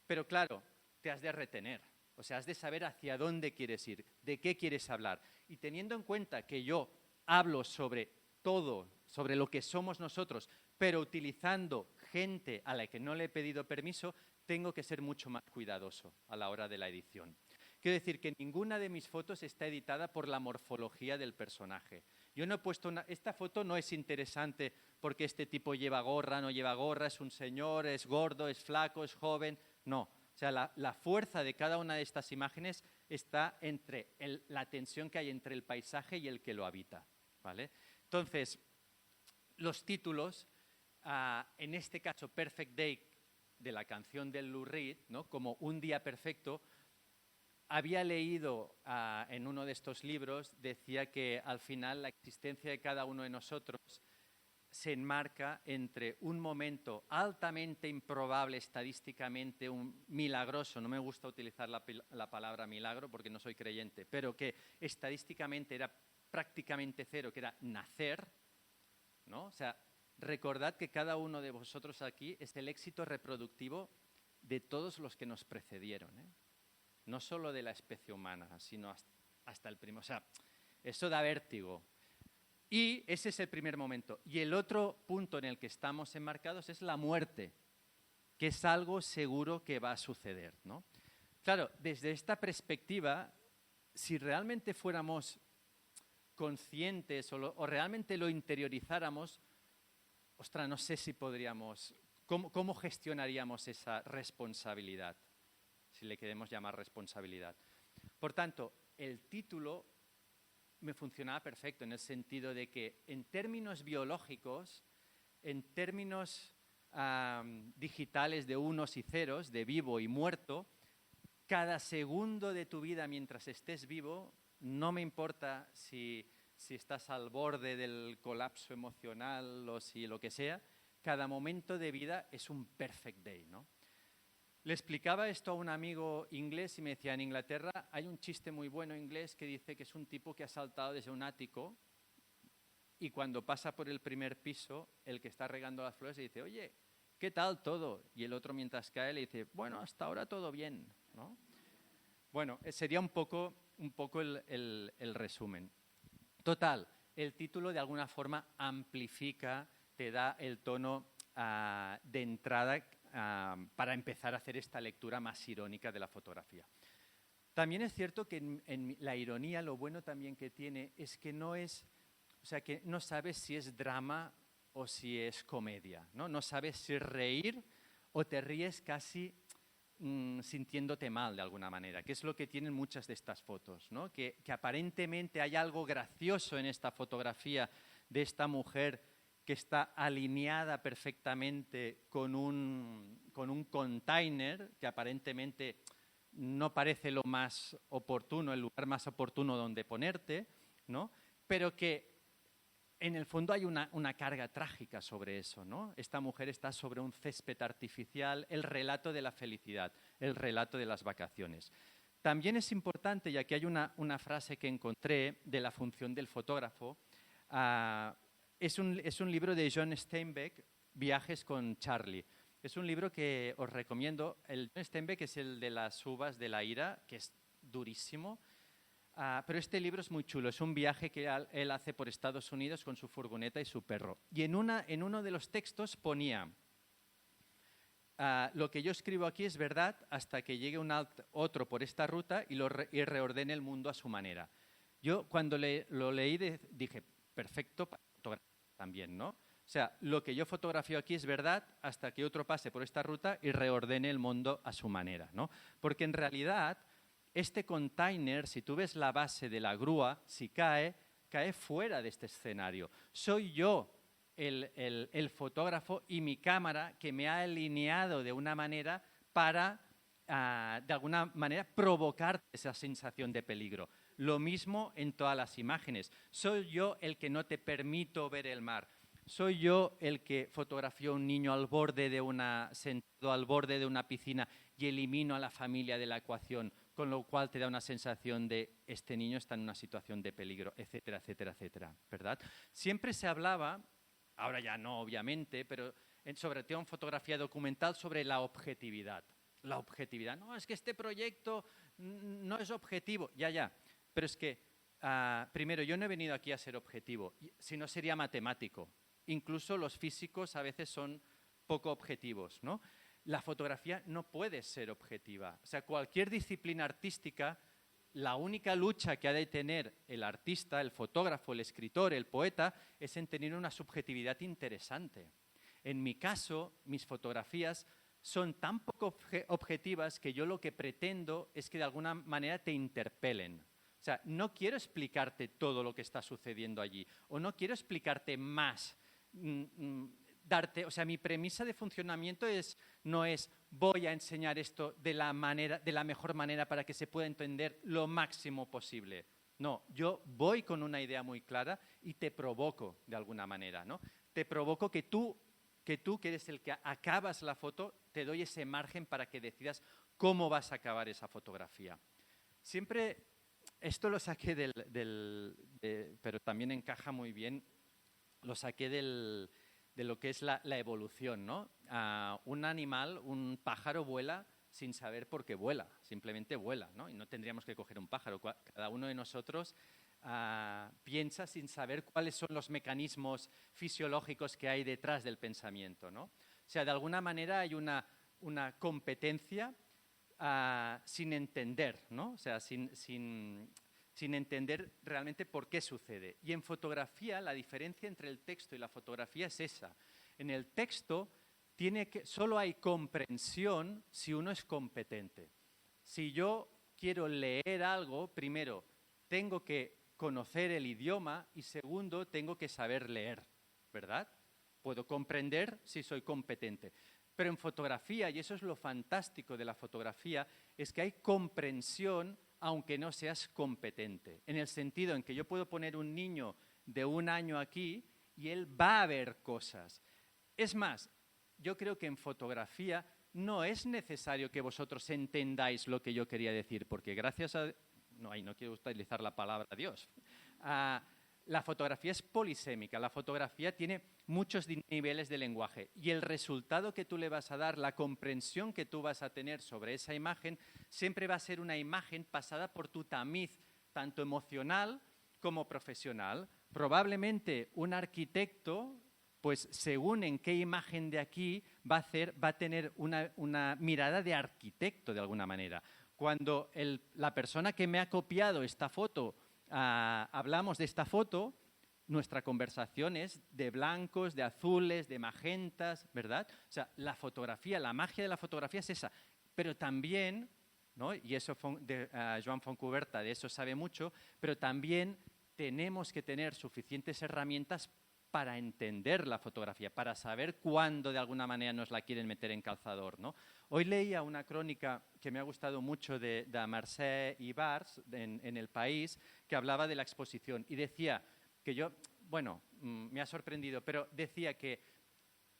Speaker 2: Pero claro, te has de retener. O sea, has de saber hacia dónde quieres ir, de qué quieres hablar. Y teniendo en cuenta que yo hablo sobre todo, sobre lo que somos nosotros, pero utilizando gente a la que no le he pedido permiso, tengo que ser mucho más cuidadoso a la hora de la edición. Quiero decir que ninguna de mis fotos está editada por la morfología del personaje. Yo no he puesto esta foto no es interesante porque este tipo lleva gorra, no lleva gorra, es un señor, es gordo, es flaco, es joven. No, o sea, la fuerza de cada una de estas imágenes está entre la tensión que hay entre el paisaje y el que lo habita, ¿vale? Entonces, los títulos, en este caso Perfect Day, de la canción del Lou Reed, ¿no? Como Un día perfecto, había leído en uno de estos libros, decía que al final la existencia de cada uno de nosotros se enmarca entre un momento altamente improbable estadísticamente, un milagroso, no me gusta utilizar la palabra milagro porque no soy creyente, pero que estadísticamente era prácticamente cero, que era nacer, ¿no? O sea, recordad que cada uno de vosotros aquí es el éxito reproductivo de todos los que nos precedieron, ¿eh? No solo de la especie humana, sino hasta el primero. O sea, eso da vértigo. Y ese es el primer momento. Y el otro punto en el que estamos enmarcados es la muerte, que es algo seguro que va a suceder, ¿no? Claro, desde esta perspectiva, si realmente fuéramos conscientes o realmente lo interiorizáramos, ostras, no sé si podríamos, ¿cómo gestionaríamos esa responsabilidad? Si le queremos llamar responsabilidad. Por tanto, el título me funcionaba perfecto en el sentido de que en términos biológicos, en términos digitales de unos y ceros, de vivo y muerto, cada segundo de tu vida mientras estés vivo, no me importa si estás al borde del colapso emocional o si lo que sea, cada momento de vida es un perfect day, ¿no? Le explicaba esto a un amigo inglés y me decía, en Inglaterra hay un chiste muy bueno inglés que dice que es un tipo que ha saltado desde un ático y cuando pasa por el primer piso, el que está regando las flores le dice, oye, ¿qué tal todo? Y el otro mientras cae le dice, bueno, hasta ahora todo bien, ¿no? Bueno, sería un poco el resumen. Total, el título de alguna forma amplifica, te da el tono de entrada para empezar a hacer esta lectura más irónica de la fotografía. También es cierto que en la ironía lo bueno también que tiene es que no es, o sea, que no sabes si es drama o si es comedia, ¿no? No sabes si es reír o te ríes casi sintiéndote mal de alguna manera, que es lo que tienen muchas de estas fotos, ¿no? Que aparentemente hay algo gracioso en esta fotografía de esta mujer que está alineada perfectamente con un container que aparentemente no parece lo más oportuno, el lugar más oportuno donde ponerte, ¿no? Pero que en el fondo hay una carga trágica sobre eso, ¿no? Esta mujer está sobre un césped artificial, el relato de la felicidad. el relato de las vacaciones. También es importante, y aquí hay una frase que encontré de la función del fotógrafo, es un libro de John Steinbeck, Viajes con Charlie. Es un libro que os recomiendo. El John Steinbeck es el de las uvas de la ira, que es durísimo, pero este libro es muy chulo. Es un viaje que él hace por Estados Unidos con su furgoneta y su perro. Y en uno de los textos ponía: lo que yo escribo aquí es verdad hasta que llegue otro por esta ruta y reordene el mundo a su manera. Yo cuando lo leí dije, perfecto para fotografía también, ¿no? O sea, lo que yo fotografío aquí es verdad hasta que otro pase por esta ruta y reordene el mundo a su manera, ¿no? Porque en realidad este container, si tú ves la base de la grúa, si cae fuera de este escenario. Soy yo el fotógrafo y mi cámara que me ha alineado de una manera para, de alguna manera, provocar esa sensación de peligro. Lo mismo en todas las imágenes. Soy yo el que no te permito ver el mar. Soy yo el que fotografió a un niño sentado al borde de una piscina y elimino a la familia de la ecuación, con lo cual te da una sensación de este niño está en una situación de peligro, etcétera, etcétera, etcétera, ¿verdad? Siempre se hablaba, ahora ya no, obviamente, pero sobre todo en fotografía documental, sobre la objetividad. La objetividad. No, es que este proyecto no es objetivo. Ya. Pero es que, primero, yo no he venido aquí a ser objetivo, si no sería matemático. Incluso los físicos a veces son poco objetivos, ¿no? La fotografía no puede ser objetiva. O sea, cualquier disciplina artística, la única lucha que ha de tener el artista, el fotógrafo, el escritor, el poeta, es en tener una subjetividad interesante. En mi caso, mis fotografías son tan poco objetivas que yo lo que pretendo es que de alguna manera te interpelen. O sea, no quiero explicarte todo lo que está sucediendo allí, o no quiero explicarte más. O sea, mi premisa de funcionamiento no es voy a enseñar esto de la mejor manera para que se pueda entender lo máximo posible. No, yo voy con una idea muy clara y te provoco de alguna manera, ¿no? Te provoco que tú, que eres el que acabas la foto, te doy ese margen para que decidas cómo vas a acabar esa fotografía. Siempre, esto lo saqué pero también encaja muy bien, lo saqué de lo que es la evolución, ¿no? Un animal, un pájaro vuela sin saber por qué vuela, simplemente vuela, ¿no? Y no tendríamos que coger un pájaro. Cada uno de nosotros piensa sin saber cuáles son los mecanismos fisiológicos que hay detrás del pensamiento, ¿no? O sea, de alguna manera hay una competencia sin entender, ¿no? O sea, sin entender realmente por qué sucede. Y en fotografía, la diferencia entre el texto y la fotografía es esa. En el texto solo hay comprensión si uno es competente. Si yo quiero leer algo, primero, tengo que conocer el idioma y segundo, tengo que saber leer, ¿verdad? Puedo comprender si soy competente. Pero en fotografía, y eso es lo fantástico de la fotografía, es que hay comprensión aunque no seas competente, en el sentido en que yo puedo poner un niño de 1 año aquí y él va a ver cosas. Es más, yo creo que en fotografía no es necesario que vosotros entendáis lo que yo quería decir, porque gracias a... No quiero utilizar la palabra Dios. La fotografía es polisémica, la fotografía tiene muchos niveles de lenguaje y el resultado que tú le vas a dar, la comprensión que tú vas a tener sobre esa imagen, siempre va a ser una imagen pasada por tu tamiz, tanto emocional como profesional. Probablemente un arquitecto, pues según en qué imagen de aquí va a tener una mirada de arquitecto de alguna manera. Cuando la persona que me ha copiado esta foto, hablamos de esta foto, nuestra conversación es de blancos, de azules, de magentas, ¿verdad? O sea, la fotografía, la magia de la fotografía es esa. Pero también, ¿no? Y eso Joan Fontcuberta de eso sabe mucho, pero también tenemos que tener suficientes herramientas para entender la fotografía, para saber cuándo de alguna manera nos la quieren meter en calzador, ¿no? Hoy leía una crónica que me ha gustado mucho de Mercè Ibars en El País, que hablaba de la exposición y decía que me ha sorprendido, pero decía que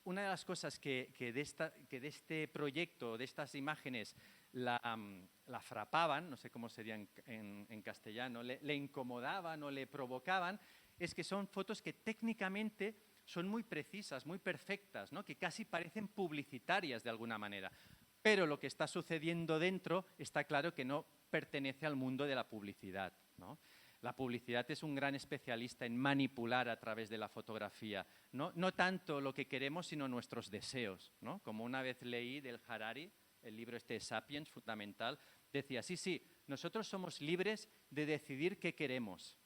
Speaker 2: una de las cosas que de este proyecto, de estas imágenes, la frapaban, no sé cómo sería en castellano, le incomodaban o le provocaban, es que son fotos que técnicamente son muy precisas, muy perfectas, ¿no? Que casi parecen publicitarias de alguna manera. Pero lo que está sucediendo dentro está claro que no pertenece al mundo de la publicidad, ¿no? La publicidad es un gran especialista en manipular a través de la fotografía, ¿no? No tanto lo que queremos, sino nuestros deseos, ¿no? Como una vez leí del Harari, el libro este de Sapiens, fundamental, decía, sí, nosotros somos libres de decidir qué queremos.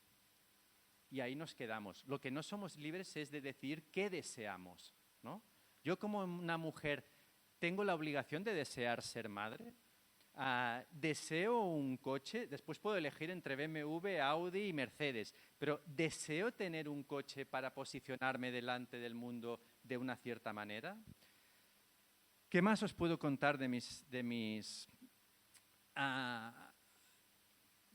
Speaker 2: Y ahí nos quedamos. Lo que no somos libres es de decidir qué deseamos, ¿no? Yo como una mujer tengo la obligación de desear ser madre. Deseo un coche, después puedo elegir entre BMW, Audi y Mercedes, pero ¿deseo tener un coche para posicionarme delante del mundo de una cierta manera? ¿Qué más os puedo contar de mis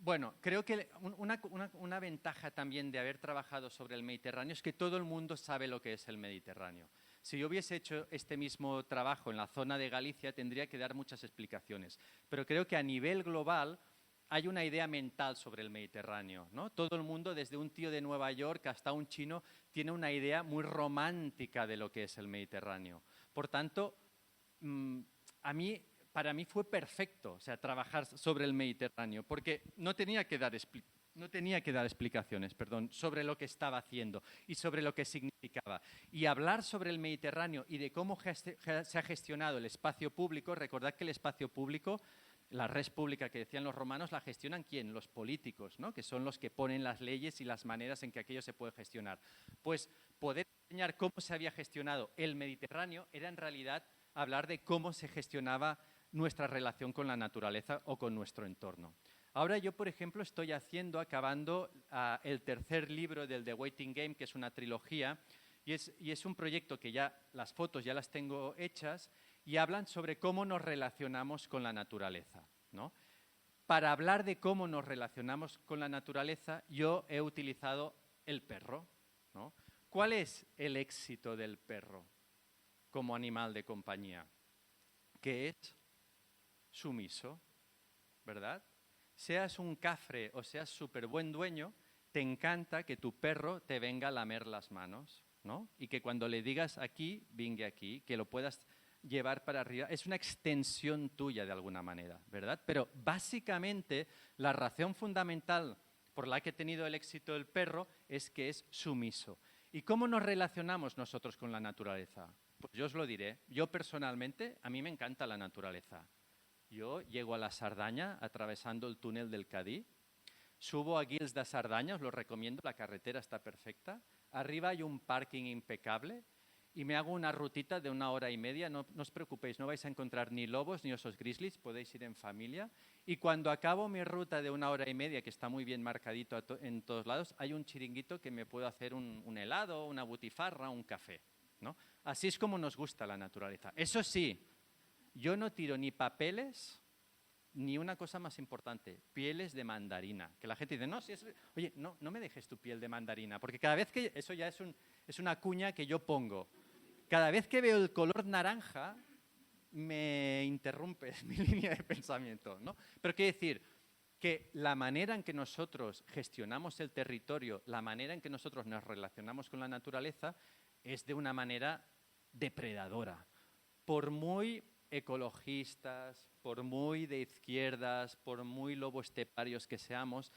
Speaker 2: bueno, creo que una ventaja también de haber trabajado sobre el Mediterráneo es que todo el mundo sabe lo que es el Mediterráneo. Si yo hubiese hecho este mismo trabajo en la zona de Galicia, tendría que dar muchas explicaciones. Pero creo que a nivel global hay una idea mental sobre el Mediterráneo, ¿no? Todo el mundo, desde un tío de Nueva York hasta un chino, tiene una idea muy romántica de lo que es el Mediterráneo. Por tanto, para mí fue perfecto, o sea, trabajar sobre el Mediterráneo, porque no tenía que dar explicaciones, sobre lo que estaba haciendo y sobre lo que significaba. Y hablar sobre el Mediterráneo y de cómo se ha gestionado el espacio público, recordad que el espacio público, la res pública que decían los romanos, la gestionan ¿quién? Los políticos, ¿no? Que son los que ponen las leyes y las maneras en que aquello se puede gestionar. Pues poder enseñar cómo se había gestionado el Mediterráneo era en realidad hablar de cómo se gestionaba nuestra relación con la naturaleza o con nuestro entorno. Ahora yo, por ejemplo, estoy acabando el tercer libro del The Waiting Game, que es una trilogía, y es un proyecto que ya las fotos ya las tengo hechas y hablan sobre cómo nos relacionamos con la naturaleza, ¿no? Para hablar de cómo nos relacionamos con la naturaleza, yo he utilizado el perro, ¿no? ¿Cuál es el éxito del perro como animal de compañía? Que es sumiso, ¿verdad? Seas un cafre o seas súper buen dueño, te encanta que tu perro te venga a lamer las manos, ¿no? Y que cuando le digas aquí, venga aquí, que lo puedas llevar para arriba. Es una extensión tuya de alguna manera, ¿verdad? Pero básicamente la razón fundamental por la que ha tenido el éxito el perro es que es sumiso. ¿Y cómo nos relacionamos nosotros con la naturaleza? Pues yo os lo diré. Yo personalmente, a mí me encanta la naturaleza. Yo llego a la Sardaña atravesando el túnel del Cadí, subo a Guils de Sardaña, os lo recomiendo, la carretera está perfecta, arriba hay un parking impecable y me hago una rutita de 1 hora y media, no os preocupéis, no vais a encontrar ni lobos ni osos grizzlies, podéis ir en familia, y cuando acabo mi ruta de 1 hora y media, que está muy bien marcadito en todos lados, hay un chiringuito que me puedo hacer un helado, una butifarra, un café, ¿no? Así es como nos gusta la naturaleza. Eso sí, yo no tiro ni papeles, ni una cosa más importante, pieles de mandarina. Que la gente dice, no, oye, no me dejes tu piel de mandarina, porque cada vez que, eso ya es una cuña que yo pongo, cada vez que veo el color naranja, me interrumpe mi línea de pensamiento, ¿no? Pero quiero decir que la manera en que nosotros gestionamos el territorio, la manera en que nosotros nos relacionamos con la naturaleza, es de una manera depredadora. Por muy ecologistas, por muy de izquierdas, por muy loboesteparios que seamos,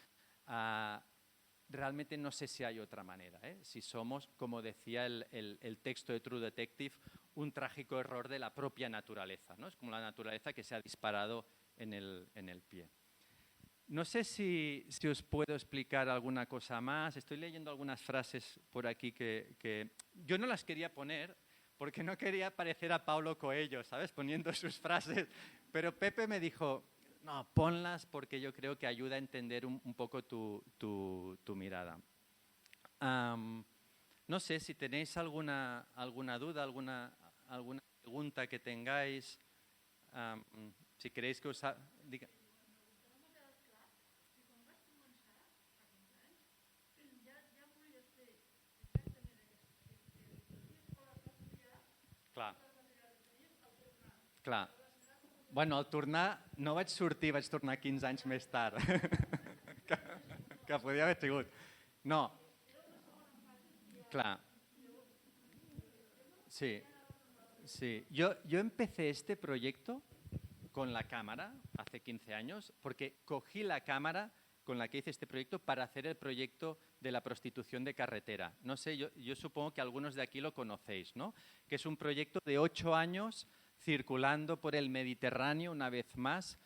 Speaker 2: realmente no sé si hay otra manera, ¿eh? Si somos, como decía el texto de True Detective, un trágico error de la propia naturaleza, ¿no? Es como la naturaleza que se ha disparado en el pie. No sé si os puedo explicar alguna cosa más. Estoy leyendo algunas frases por aquí que yo no las quería poner, porque no quería parecer a Paulo Coelho, ¿sabes? Poniendo sus frases. Pero Pepe me dijo, no, ponlas porque yo creo que ayuda a entender un poco tu mirada. No sé si tenéis alguna duda, alguna pregunta que tengáis. Si queréis que os diga. Clar. Clar. Bueno, al tornar no vaig sortir, vaig tornar 15 anys més tard. que podia haver sigut. No. Clar. Sí. Sí. Yo empecé este proyecto con la cámara hace 15 años porque cogí la cámara con la que hice este proyecto para hacer el proyecto de la prostitución de carretera. No sé, yo supongo que algunos de aquí lo conocéis, ¿no? Que es un proyecto de 8 años circulando por el Mediterráneo, una vez más,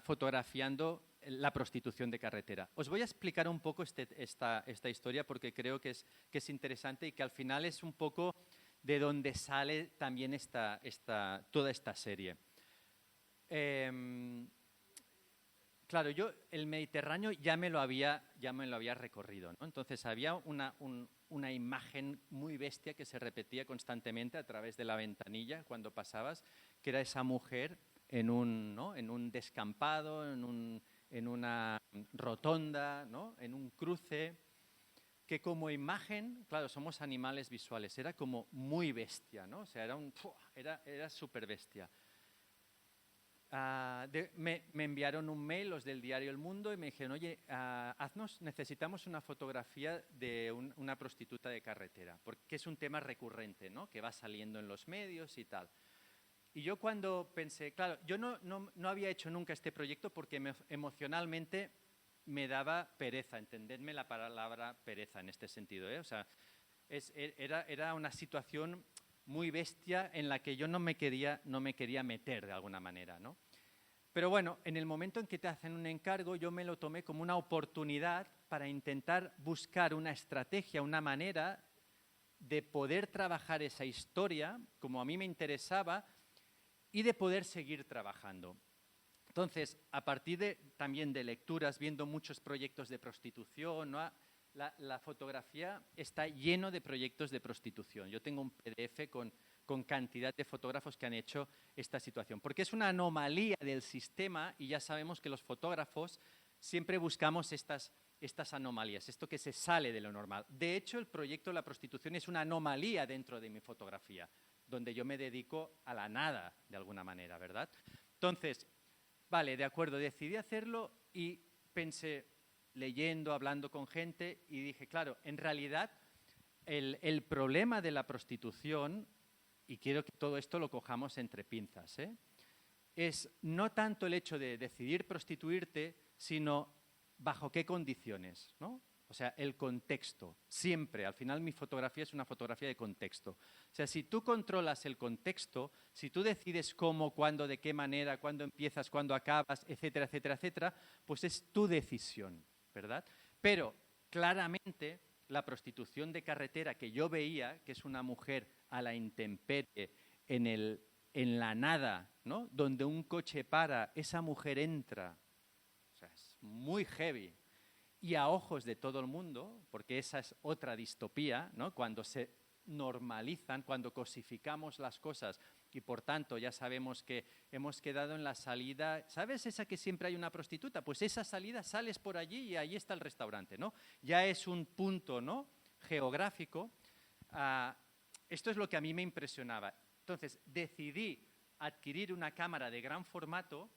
Speaker 2: fotografiando la prostitución de carretera. Os voy a explicar un poco esta historia porque creo que es interesante y que al final es un poco de donde sale también toda esta serie. Claro, yo el Mediterráneo ya me lo había recorrido, ¿no? Entonces había una imagen muy bestia que se repetía constantemente a través de la ventanilla cuando pasabas, que era esa mujer en un descampado, en una rotonda, ¿no? En un cruce, que como imagen, claro, somos animales visuales, era como muy bestia, ¿no? O sea, era súper bestia. Me enviaron un mail los del diario El Mundo y me dijeron, oye, necesitamos una fotografía de una prostituta de carretera, porque es un tema recurrente, ¿no? Que va saliendo en los medios y tal. Y yo cuando pensé, claro, yo no había hecho nunca este proyecto porque emocionalmente me daba pereza, entendedme la palabra pereza en este sentido, ¿eh? O sea, era una situación muy bestia en la que yo no me quería meter de alguna manera, ¿no? Pero bueno, en el momento en que te hacen un encargo, yo me lo tomé como una oportunidad para intentar buscar una estrategia, una manera de poder trabajar esa historia como a mí me interesaba y de poder seguir trabajando. Entonces, a partir también de lecturas, viendo muchos proyectos de prostitución, ¿no? La fotografía está lleno de proyectos de prostitución. Yo tengo un PDF con cantidad de fotógrafos que han hecho esta situación. Porque es una anomalía del sistema y ya sabemos que los fotógrafos siempre buscamos estas anomalías, esto que se sale de lo normal. De hecho, el proyecto de la prostitución es una anomalía dentro de mi fotografía, donde yo me dedico a la nada, de alguna manera, ¿verdad? Entonces, vale, de acuerdo, decidí hacerlo y pensé, leyendo, hablando con gente, y dije, claro, en realidad el problema de la prostitución, y quiero que todo esto lo cojamos entre pinzas, es no tanto el hecho de decidir prostituirte, sino bajo qué condiciones, ¿no? O sea, el contexto, siempre. Al final mi fotografía es una fotografía de contexto. O sea, si tú controlas el contexto, si tú decides cómo, cuándo, de qué manera, cuándo empiezas, cuándo acabas, etcétera, etcétera, etcétera, pues es tu decisión, ¿verdad? Pero claramente la prostitución de carretera que yo veía, que es una mujer a la intemperie, en la nada, ¿no? Donde un coche para, esa mujer entra. O sea, es muy heavy. Y a ojos de todo el mundo, porque esa es otra distopía, ¿no? Cuando se normalizan, cuando cosificamos las cosas y por tanto ya sabemos que hemos quedado en la salida, ¿sabes esa que siempre hay una prostituta? Pues esa salida sales por allí y ahí está el restaurante, ¿no? Ya es un punto, ¿no? Geográfico. Esto es lo que a mí me impresionaba. Entonces decidí adquirir una cámara de gran formato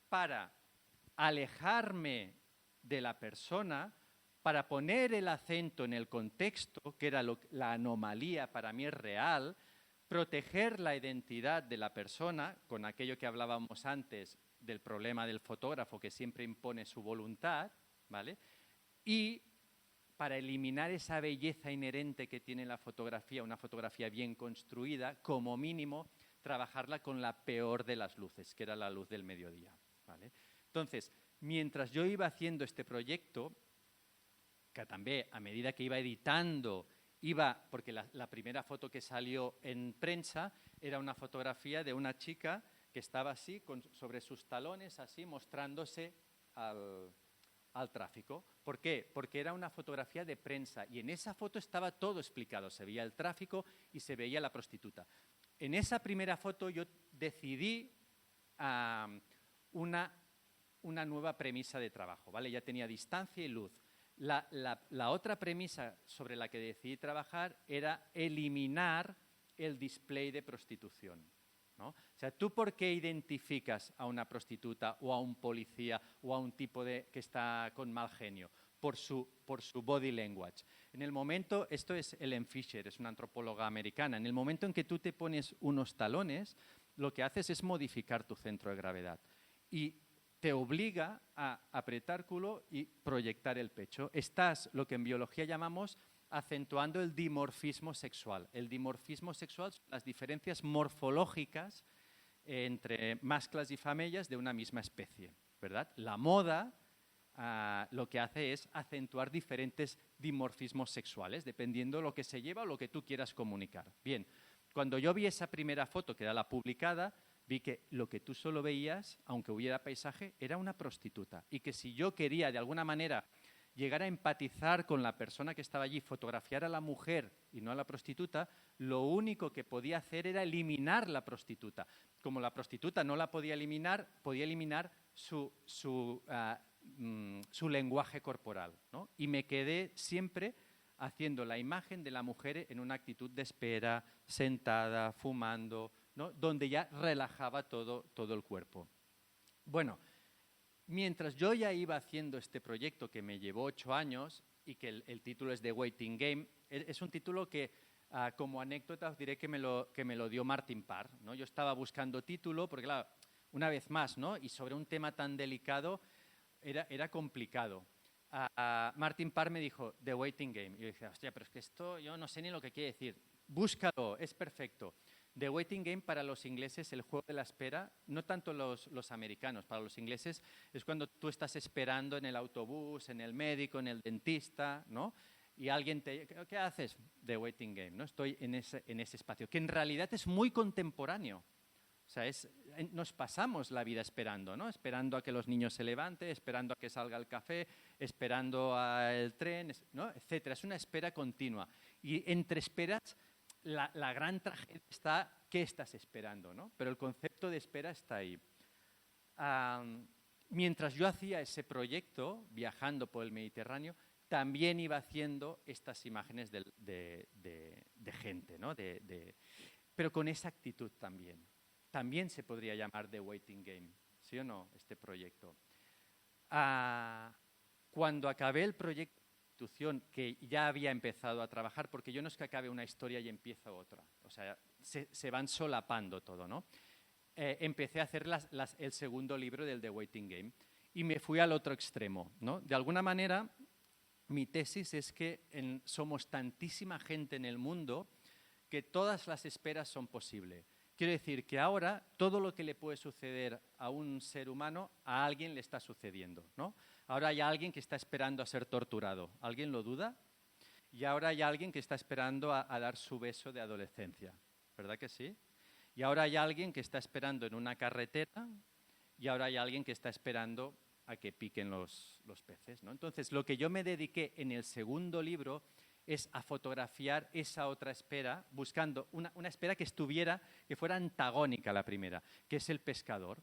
Speaker 2: para alejarme de la persona, para poner el acento en el contexto, que era la anomalía para mí es real, proteger la identidad de la persona, con aquello que hablábamos antes del problema del fotógrafo que siempre impone su voluntad, ¿vale? Y para eliminar esa belleza inherente que tiene la fotografía, una fotografía bien construida, como mínimo, trabajarla con la peor de las luces, que era la luz del mediodía, ¿vale? Entonces, mientras yo iba haciendo este proyecto, que también a medida que iba editando, porque la primera foto que salió en prensa era una fotografía de una chica que estaba así, sobre sus talones, así, mostrándose al tráfico. ¿Por qué? Porque era una fotografía de prensa y en esa foto estaba todo explicado. Se veía el tráfico y se veía la prostituta. En esa primera foto yo decidí una nueva premisa de trabajo, ¿vale? Ya tenía distancia y luz. La otra premisa sobre la que decidí trabajar era eliminar el display de prostitución, ¿no? O sea, ¿tú por qué identificas a una prostituta o a un policía o a un tipo que está con mal genio? Por su body language. En el momento, esto es Ellen Fisher, es una antropóloga americana, en el momento en que tú te pones unos talones, lo que haces es modificar tu centro de gravedad y te obliga a apretar culo y proyectar el pecho. Estás, lo que en biología llamamos, acentuando el dimorfismo sexual. El dimorfismo sexual son las diferencias morfológicas entre mascles y femelles de una misma especie, ¿verdad? La moda lo que hace es acentuar diferentes dimorfismos sexuales, dependiendo de lo que se lleva o lo que tú quieras comunicar. Bien, cuando yo vi esa primera foto, que era la publicada, vi que lo que tú solo veías, aunque hubiera paisaje, era una prostituta. Y que si yo quería, de alguna manera, llegar a empatizar con la persona que estaba allí, fotografiar a la mujer y no a la prostituta, lo único que podía hacer era eliminar la prostituta. Como la prostituta no la podía eliminar su lenguaje corporal, ¿no? Y me quedé siempre haciendo la imagen de la mujer en una actitud de espera, sentada, fumando, ¿no? Donde ya relajaba todo el cuerpo. Bueno, mientras yo ya iba haciendo este proyecto que me llevó 8 años y que el título es The Waiting Game, es un título que como anécdota os diré que me lo dio Martin Parr, ¿no? Yo estaba buscando título porque, claro, una vez más, ¿no? Y sobre un tema tan delicado era complicado. Martin Parr me dijo, The Waiting Game. Y yo dije, hostia, pero es que esto yo no sé ni lo que quiere decir. Búscalo, es perfecto. The Waiting Game para los ingleses, el juego de la espera, no tanto los americanos, para los ingleses es cuando tú estás esperando en el autobús, en el médico, en el dentista, ¿no? Y alguien ¿qué haces? The Waiting Game, ¿no? Estoy en ese espacio, que en realidad es muy contemporáneo. O sea, nos pasamos la vida esperando, ¿no? Esperando a que los niños se levanten, esperando a que salga el café, esperando al tren, ¿no? Etcétera. Es una espera continua. Y entre esperas, la gran tragedia está qué estás esperando, ¿no? Pero el concepto de espera está ahí. Mientras yo hacía ese proyecto, viajando por el Mediterráneo, también iba haciendo estas imágenes de gente, ¿no? Pero con esa actitud también. También se podría llamar The Waiting Game, ¿sí o no? Este proyecto. Cuando acabé el proyecto de institución, que ya había empezado a trabajar, porque yo no es que acabe una historia y empiezo otra, o sea, se van solapando todo, ¿no? Empecé a hacer el segundo libro del The Waiting Game y me fui al otro extremo, ¿no? De alguna manera, mi tesis es que somos tantísima gente en el mundo que todas las esperas son posibles. Quiero decir que ahora todo lo que le puede suceder a un ser humano, a alguien le está sucediendo, ¿no? Ahora hay alguien que está esperando a ser torturado. ¿Alguien lo duda? Y ahora hay alguien que está esperando a dar su beso de adolescencia. ¿Verdad que sí? Y ahora hay alguien que está esperando en una carretera y ahora hay alguien que está esperando a que piquen los peces, ¿no? Entonces, lo que yo me dediqué en el segundo libro es a fotografiar esa otra espera, buscando una espera que fuera antagónica a la primera, que es el pescador.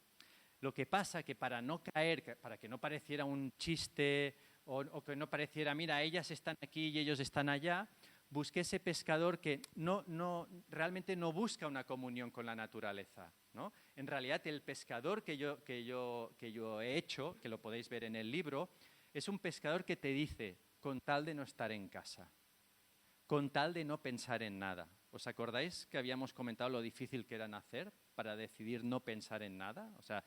Speaker 2: Lo que pasa que para no caer, para que no pareciera un chiste o que no pareciera, mira, ellas están aquí y ellos están allá, busqué ese pescador que realmente no busca una comunión con la naturaleza, ¿no? En realidad, el pescador que yo he hecho, que lo podéis ver en el libro, es un pescador que te dice, con tal de no estar en casa, con tal de no pensar en nada. ¿Os acordáis que habíamos comentado lo difícil que era nacer para decidir no pensar en nada? O sea,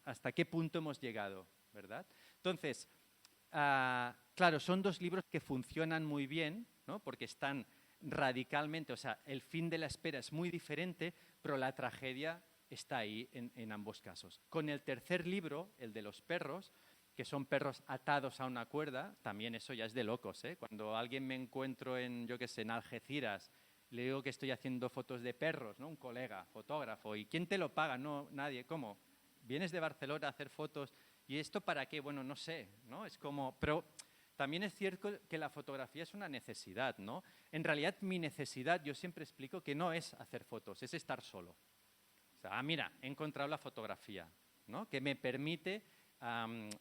Speaker 2: ¿hasta qué punto hemos llegado, verdad? Entonces, claro, son dos libros que funcionan muy bien, ¿no? Porque están radicalmente, o sea, el fin de la espera es muy diferente, pero la tragedia está ahí en ambos casos. Con el tercer libro, el de los perros, que son perros atados a una cuerda, también eso ya es de locos, ¿eh? Cuando alguien me encuentro en Algeciras, le digo que estoy haciendo fotos de perros, ¿no? Un colega, fotógrafo, ¿y quién te lo paga? No, nadie. ¿Cómo? ¿Vienes de Barcelona a hacer fotos? ¿Y esto para qué? Bueno, no sé, ¿no? Es como, pero también es cierto que la fotografía es una necesidad, ¿no? En realidad, mi necesidad, yo siempre explico que no es hacer fotos, es estar solo. O sea, mira, he encontrado la fotografía, ¿no? Que me permite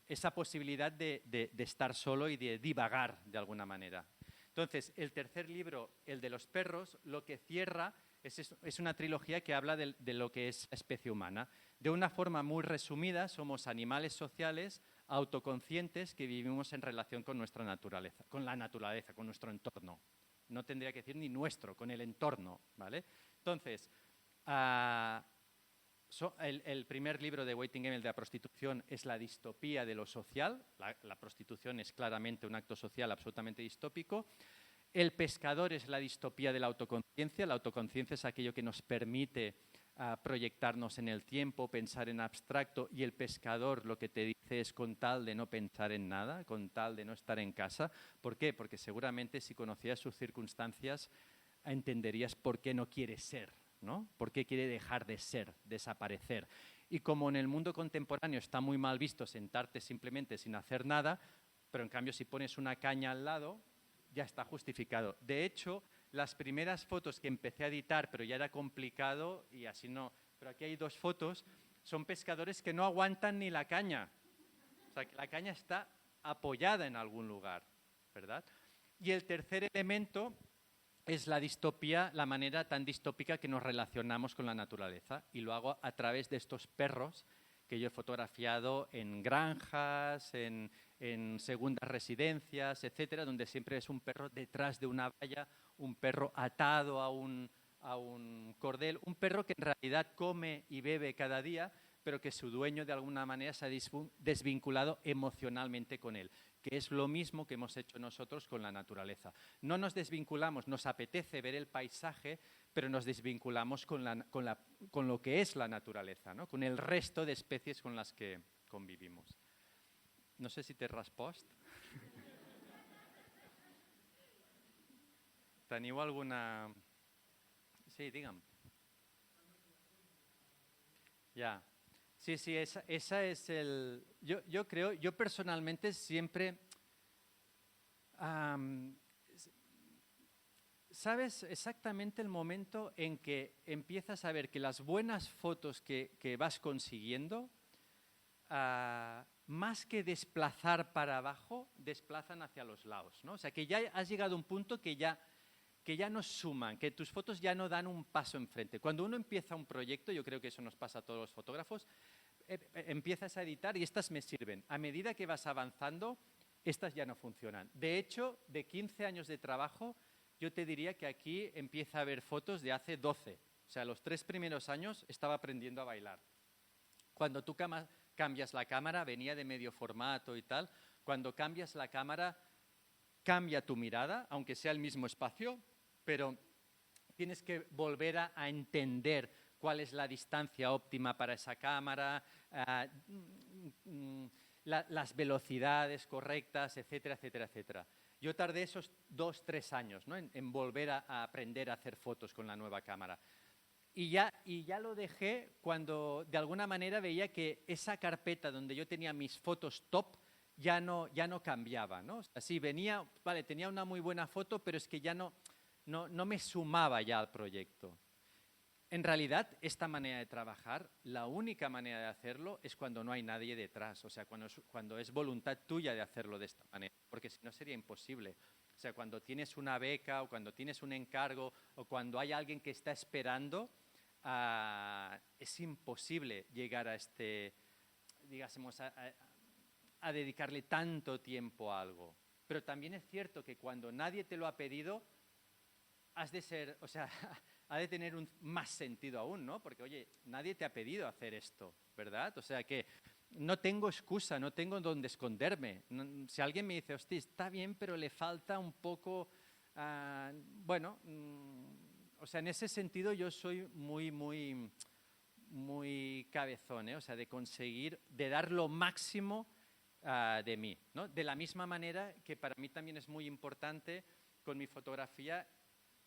Speaker 2: esa posibilidad de estar solo y de divagar de alguna manera. Entonces, el tercer libro, el de los perros, lo que cierra Es una trilogía que habla de lo que es la especie humana. De una forma muy resumida, somos animales sociales, autoconscientes, que vivimos en relación con nuestra naturaleza, con la naturaleza, con nuestro entorno. No tendría que decir ni nuestro, con el entorno, ¿vale? Entonces, el primer libro de Waiting Game, el de la prostitución, es la distopía de lo social. La prostitución es claramente un acto social absolutamente distópico. El pescador es la distopía de la autoconciencia. La autoconciencia es aquello que nos permite proyectarnos en el tiempo, pensar en abstracto, y el pescador lo que te dice es con tal de no pensar en nada, con tal de no estar en casa. ¿Por qué? Porque seguramente si conocieras sus circunstancias entenderías por qué no quiere ser, ¿no? ¿Por qué quiere dejar de ser, desaparecer? Y como en el mundo contemporáneo está muy mal visto sentarte simplemente sin hacer nada, pero en cambio si pones una caña al lado, ya está justificado. De hecho, las primeras fotos que empecé a editar, pero ya era complicado y así no, pero aquí hay 2 fotos, son pescadores que no aguantan ni la caña. O sea, que la caña está apoyada en algún lugar, ¿verdad? Y el tercer elemento es la distopía, la manera tan distópica que nos relacionamos con la naturaleza. Y lo hago a través de estos perros que yo he fotografiado en granjas, en segundas residencias, etcétera, donde siempre es un perro detrás de una valla, un perro atado a un cordel, un perro que en realidad come y bebe cada día, pero que su dueño de alguna manera se ha desvinculado emocionalmente con él, que es lo mismo que hemos hecho nosotros con la naturaleza. No nos desvinculamos, nos apetece ver el paisaje, pero nos desvinculamos con lo que es la naturaleza, ¿no? Con el resto de especies con las que convivimos. No sé si te respost. ¿Teniu alguna...? Sí, dígame. Ya. Sí, esa es el... Yo creo, yo personalmente siempre... ¿sabes exactamente el momento en que empiezas a ver que las buenas fotos que vas consiguiendo, más que desplazar para abajo, desplazan hacia los lados, ¿no? O sea, que ya has llegado a un punto que ya no suman, que tus fotos ya no dan un paso enfrente. Cuando uno empieza un proyecto, yo creo que eso nos pasa a todos los fotógrafos, empiezas a editar y estas me sirven. A medida que vas avanzando, estas ya no funcionan. De hecho, de 15 años de trabajo, yo te diría que aquí empieza a haber fotos de hace 12. O sea, los 3 primeros años estaba aprendiendo a bailar. Cuando tú cambias la cámara, venía de medio formato y tal, cuando cambias la cámara, cambia tu mirada, aunque sea el mismo espacio, pero tienes que volver a entender cuál es la distancia óptima para esa cámara, las velocidades correctas, etcétera, etcétera, etcétera. Yo tardé esos 2-3 años, ¿no? en volver a aprender a hacer fotos con la nueva cámara. Y ya lo dejé cuando de alguna manera veía que esa carpeta donde yo tenía mis fotos top ya no cambiaba, ¿no? O sea, sí, venía, vale, tenía una muy buena foto, pero es que ya no me sumaba ya al proyecto. En realidad, esta manera de trabajar, la única manera de hacerlo es cuando no hay nadie detrás, o sea, cuando es voluntad tuya de hacerlo de esta manera, porque si no sería imposible. O sea, cuando tienes una beca o cuando tienes un encargo o cuando hay alguien que está esperando, es imposible llegar a digásemos, a dedicarle tanto tiempo a algo. Pero también es cierto que cuando nadie te lo ha pedido, has de ser, o sea, ha de tener más sentido aún, ¿no? Porque, oye, nadie te ha pedido hacer esto, ¿verdad? O sea que no tengo excusa, no tengo dónde esconderme. Si alguien me dice, hostia, está bien, pero le falta un poco, bueno, o sea, en ese sentido yo soy muy cabezón, ¿eh? O sea, de conseguir, de dar lo máximo de mí, ¿no? De la misma manera que para mí también es muy importante con mi fotografía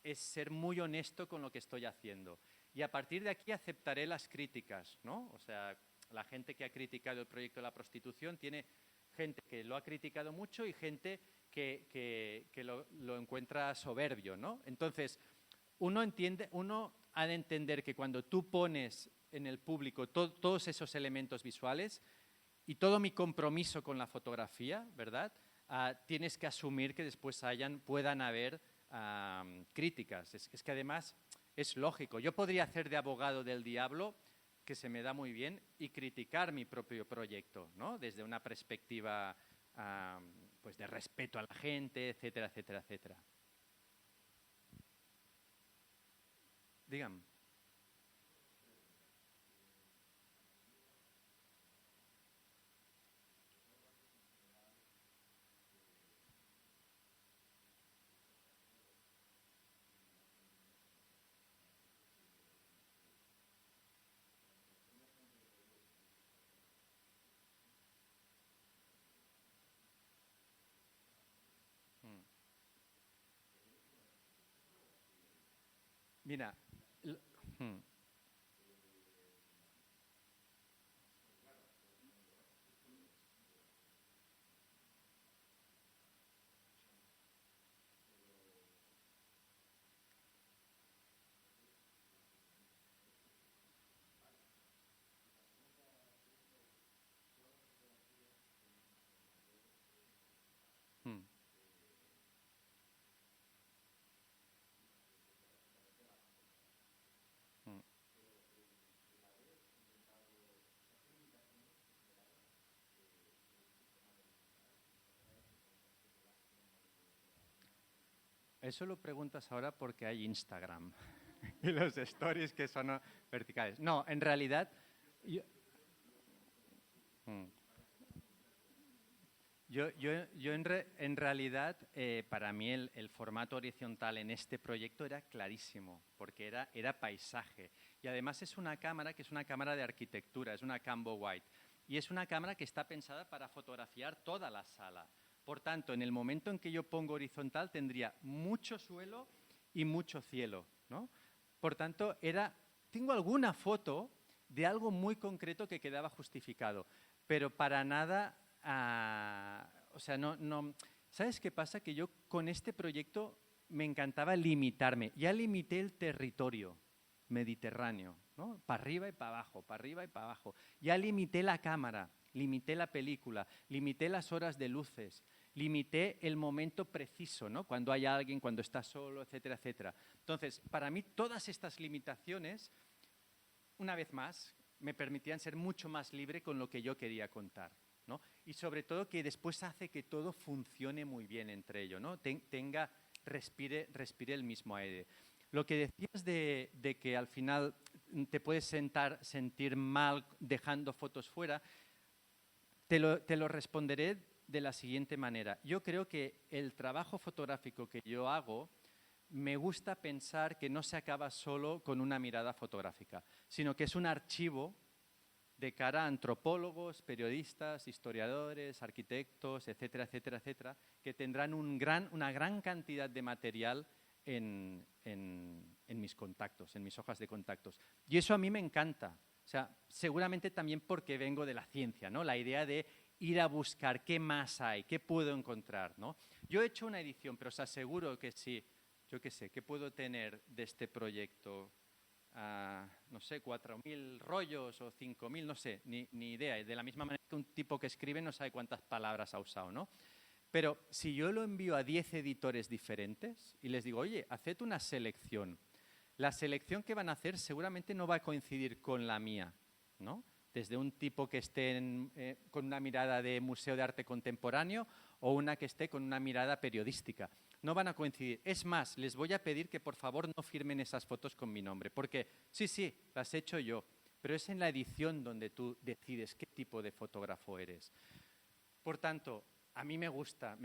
Speaker 2: es ser muy honesto con lo que estoy haciendo. Y a partir de aquí aceptaré las críticas, ¿no? O sea, la gente que ha criticado el proyecto de la prostitución tiene gente que lo ha criticado mucho y gente que lo encuentra soberbio, ¿no? Entonces, uno ha de entender que cuando tú pones en el público todos esos elementos visuales y todo mi compromiso con la fotografía, ¿verdad? Tienes que asumir que después puedan haber críticas. Es que además es lógico. Yo podría hacer de abogado del diablo, que se me da muy bien, y criticar mi propio proyecto, ¿no? Desde una perspectiva pues de respeto a la gente, etcétera, etcétera, etcétera. Dígame. Mm. Mira, mm. Mm. Mm. Eso lo preguntas ahora porque hay Instagram y los stories que son verticales. No, en realidad, yo, mm. En realidad, para mí el formato horizontal en este proyecto era clarísimo, porque era paisaje. Y además es una cámara que es una cámara de arquitectura, es una Cambo White. Y es una cámara que está pensada para fotografiar toda la sala. Por tanto, en el momento en que yo pongo horizontal, tendría mucho suelo y mucho cielo, ¿no? Por tanto, tengo alguna foto de algo muy concreto que quedaba justificado, pero para nada... o sea, no. ¿Sabes qué pasa? Que yo con este proyecto me encantaba limitarme. Ya limité el territorio mediterráneo, ¿no? Para arriba y para abajo, para arriba y para abajo. Ya limité la cámara, limité la película, limité las horas de luces, limité el momento preciso, ¿no? Cuando hay alguien, cuando está solo, etcétera, etcétera. Entonces, para mí, todas estas limitaciones, una vez más, me permitían ser mucho más libre con lo que yo quería contar, ¿no? Y sobre todo que después hace que todo funcione muy bien entre ellos, ¿no? Respire el mismo aire. Lo que decías de que al final te puedes sentir mal dejando fotos fuera, te lo responderé de la siguiente manera. Yo creo que el trabajo fotográfico que yo hago, me gusta pensar que no se acaba solo con una mirada fotográfica, sino que es un archivo de cara a antropólogos, periodistas, historiadores, arquitectos, etcétera, etcétera, etcétera, que tendrán una gran cantidad de material en mis contactos, en mis hojas de contactos. Y eso a mí me encanta. O sea, seguramente también porque vengo de la ciencia, ¿no? La idea de ir a buscar qué más hay, qué puedo encontrar, ¿no? Yo he hecho una edición, pero os aseguro que sí, yo qué sé, ¿qué puedo tener de este proyecto? No sé, 4.000 rollos o 5.000, no sé, ni idea. De la misma manera que un tipo que escribe no sabe cuántas palabras ha usado, ¿no? Pero si yo lo envío a 10 editores diferentes y les digo, oye, haced una selección, la selección que van a hacer seguramente no va a coincidir con la mía, ¿no? Desde un tipo que esté con una mirada de museo de arte contemporáneo o una que esté con una mirada periodística. No van a coincidir. Es más, les voy a pedir que por favor no firmen esas fotos con mi nombre, porque sí, las he hecho yo, pero es en la edición donde tú decides qué tipo de fotógrafo eres. Por tanto, a mí me gusta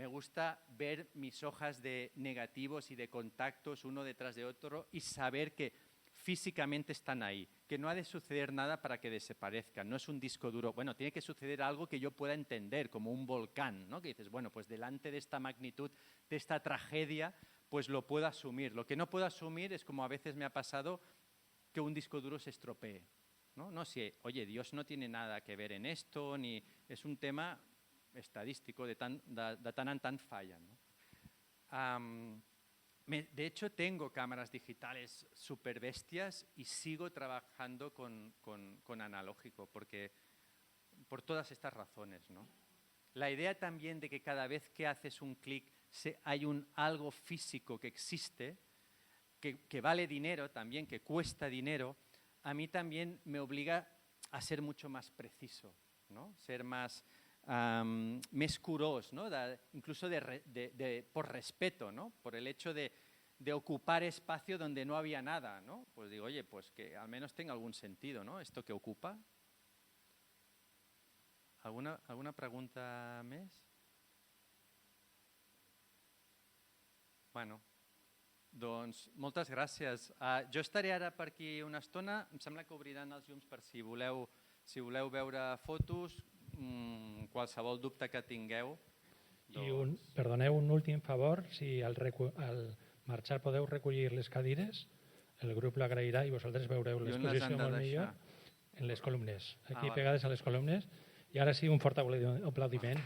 Speaker 2: ver mis hojas de negativos y de contactos uno detrás de otro y saber que físicamente están ahí, que no ha de suceder nada para que desaparezcan, no es un disco duro. Bueno, tiene que suceder algo que yo pueda entender, como un volcán, ¿no? Que dices, bueno, pues delante de esta magnitud, de esta tragedia, pues lo puedo asumir. Lo que no puedo asumir es, como a veces me ha pasado, que un disco duro se estropee, ¿no? No sé, oye, Dios no tiene nada que ver en esto, ni es un tema estadístico de tant en tant falla, no? De hecho, tengo cámaras digitales súper bestias y sigo trabajando con analógico, porque por todas estas razones, ¿no? La idea también de que cada vez que haces un clic hay algo físico que existe, que vale dinero también, que cuesta dinero, a mí también me obliga a ser mucho más preciso, ¿no? Ser más curós, ¿no? Incluso por respeto, ¿no? Por el hecho de ocupar espacio donde no había nada, ¿no? Pues digo, oye, pues que al menos tenga algún sentido, ¿no? Esto que ocupa. ¿Alguna pregunta més? Bueno, doncs moltes gràcies. Jo estaré ara per aquí una estona. Em sembla que obriran els llums per si voleu veure fotos, qualsevol dubte que tingueu.
Speaker 1: I perdoneu un últim favor, si al marxar podeu recollir les cadires, el grup l'agrairà i vosaltres veureu l'exposició molt millor en les columnes, aquí pegades a les columnes. I ara sí, un fort aplaudiment.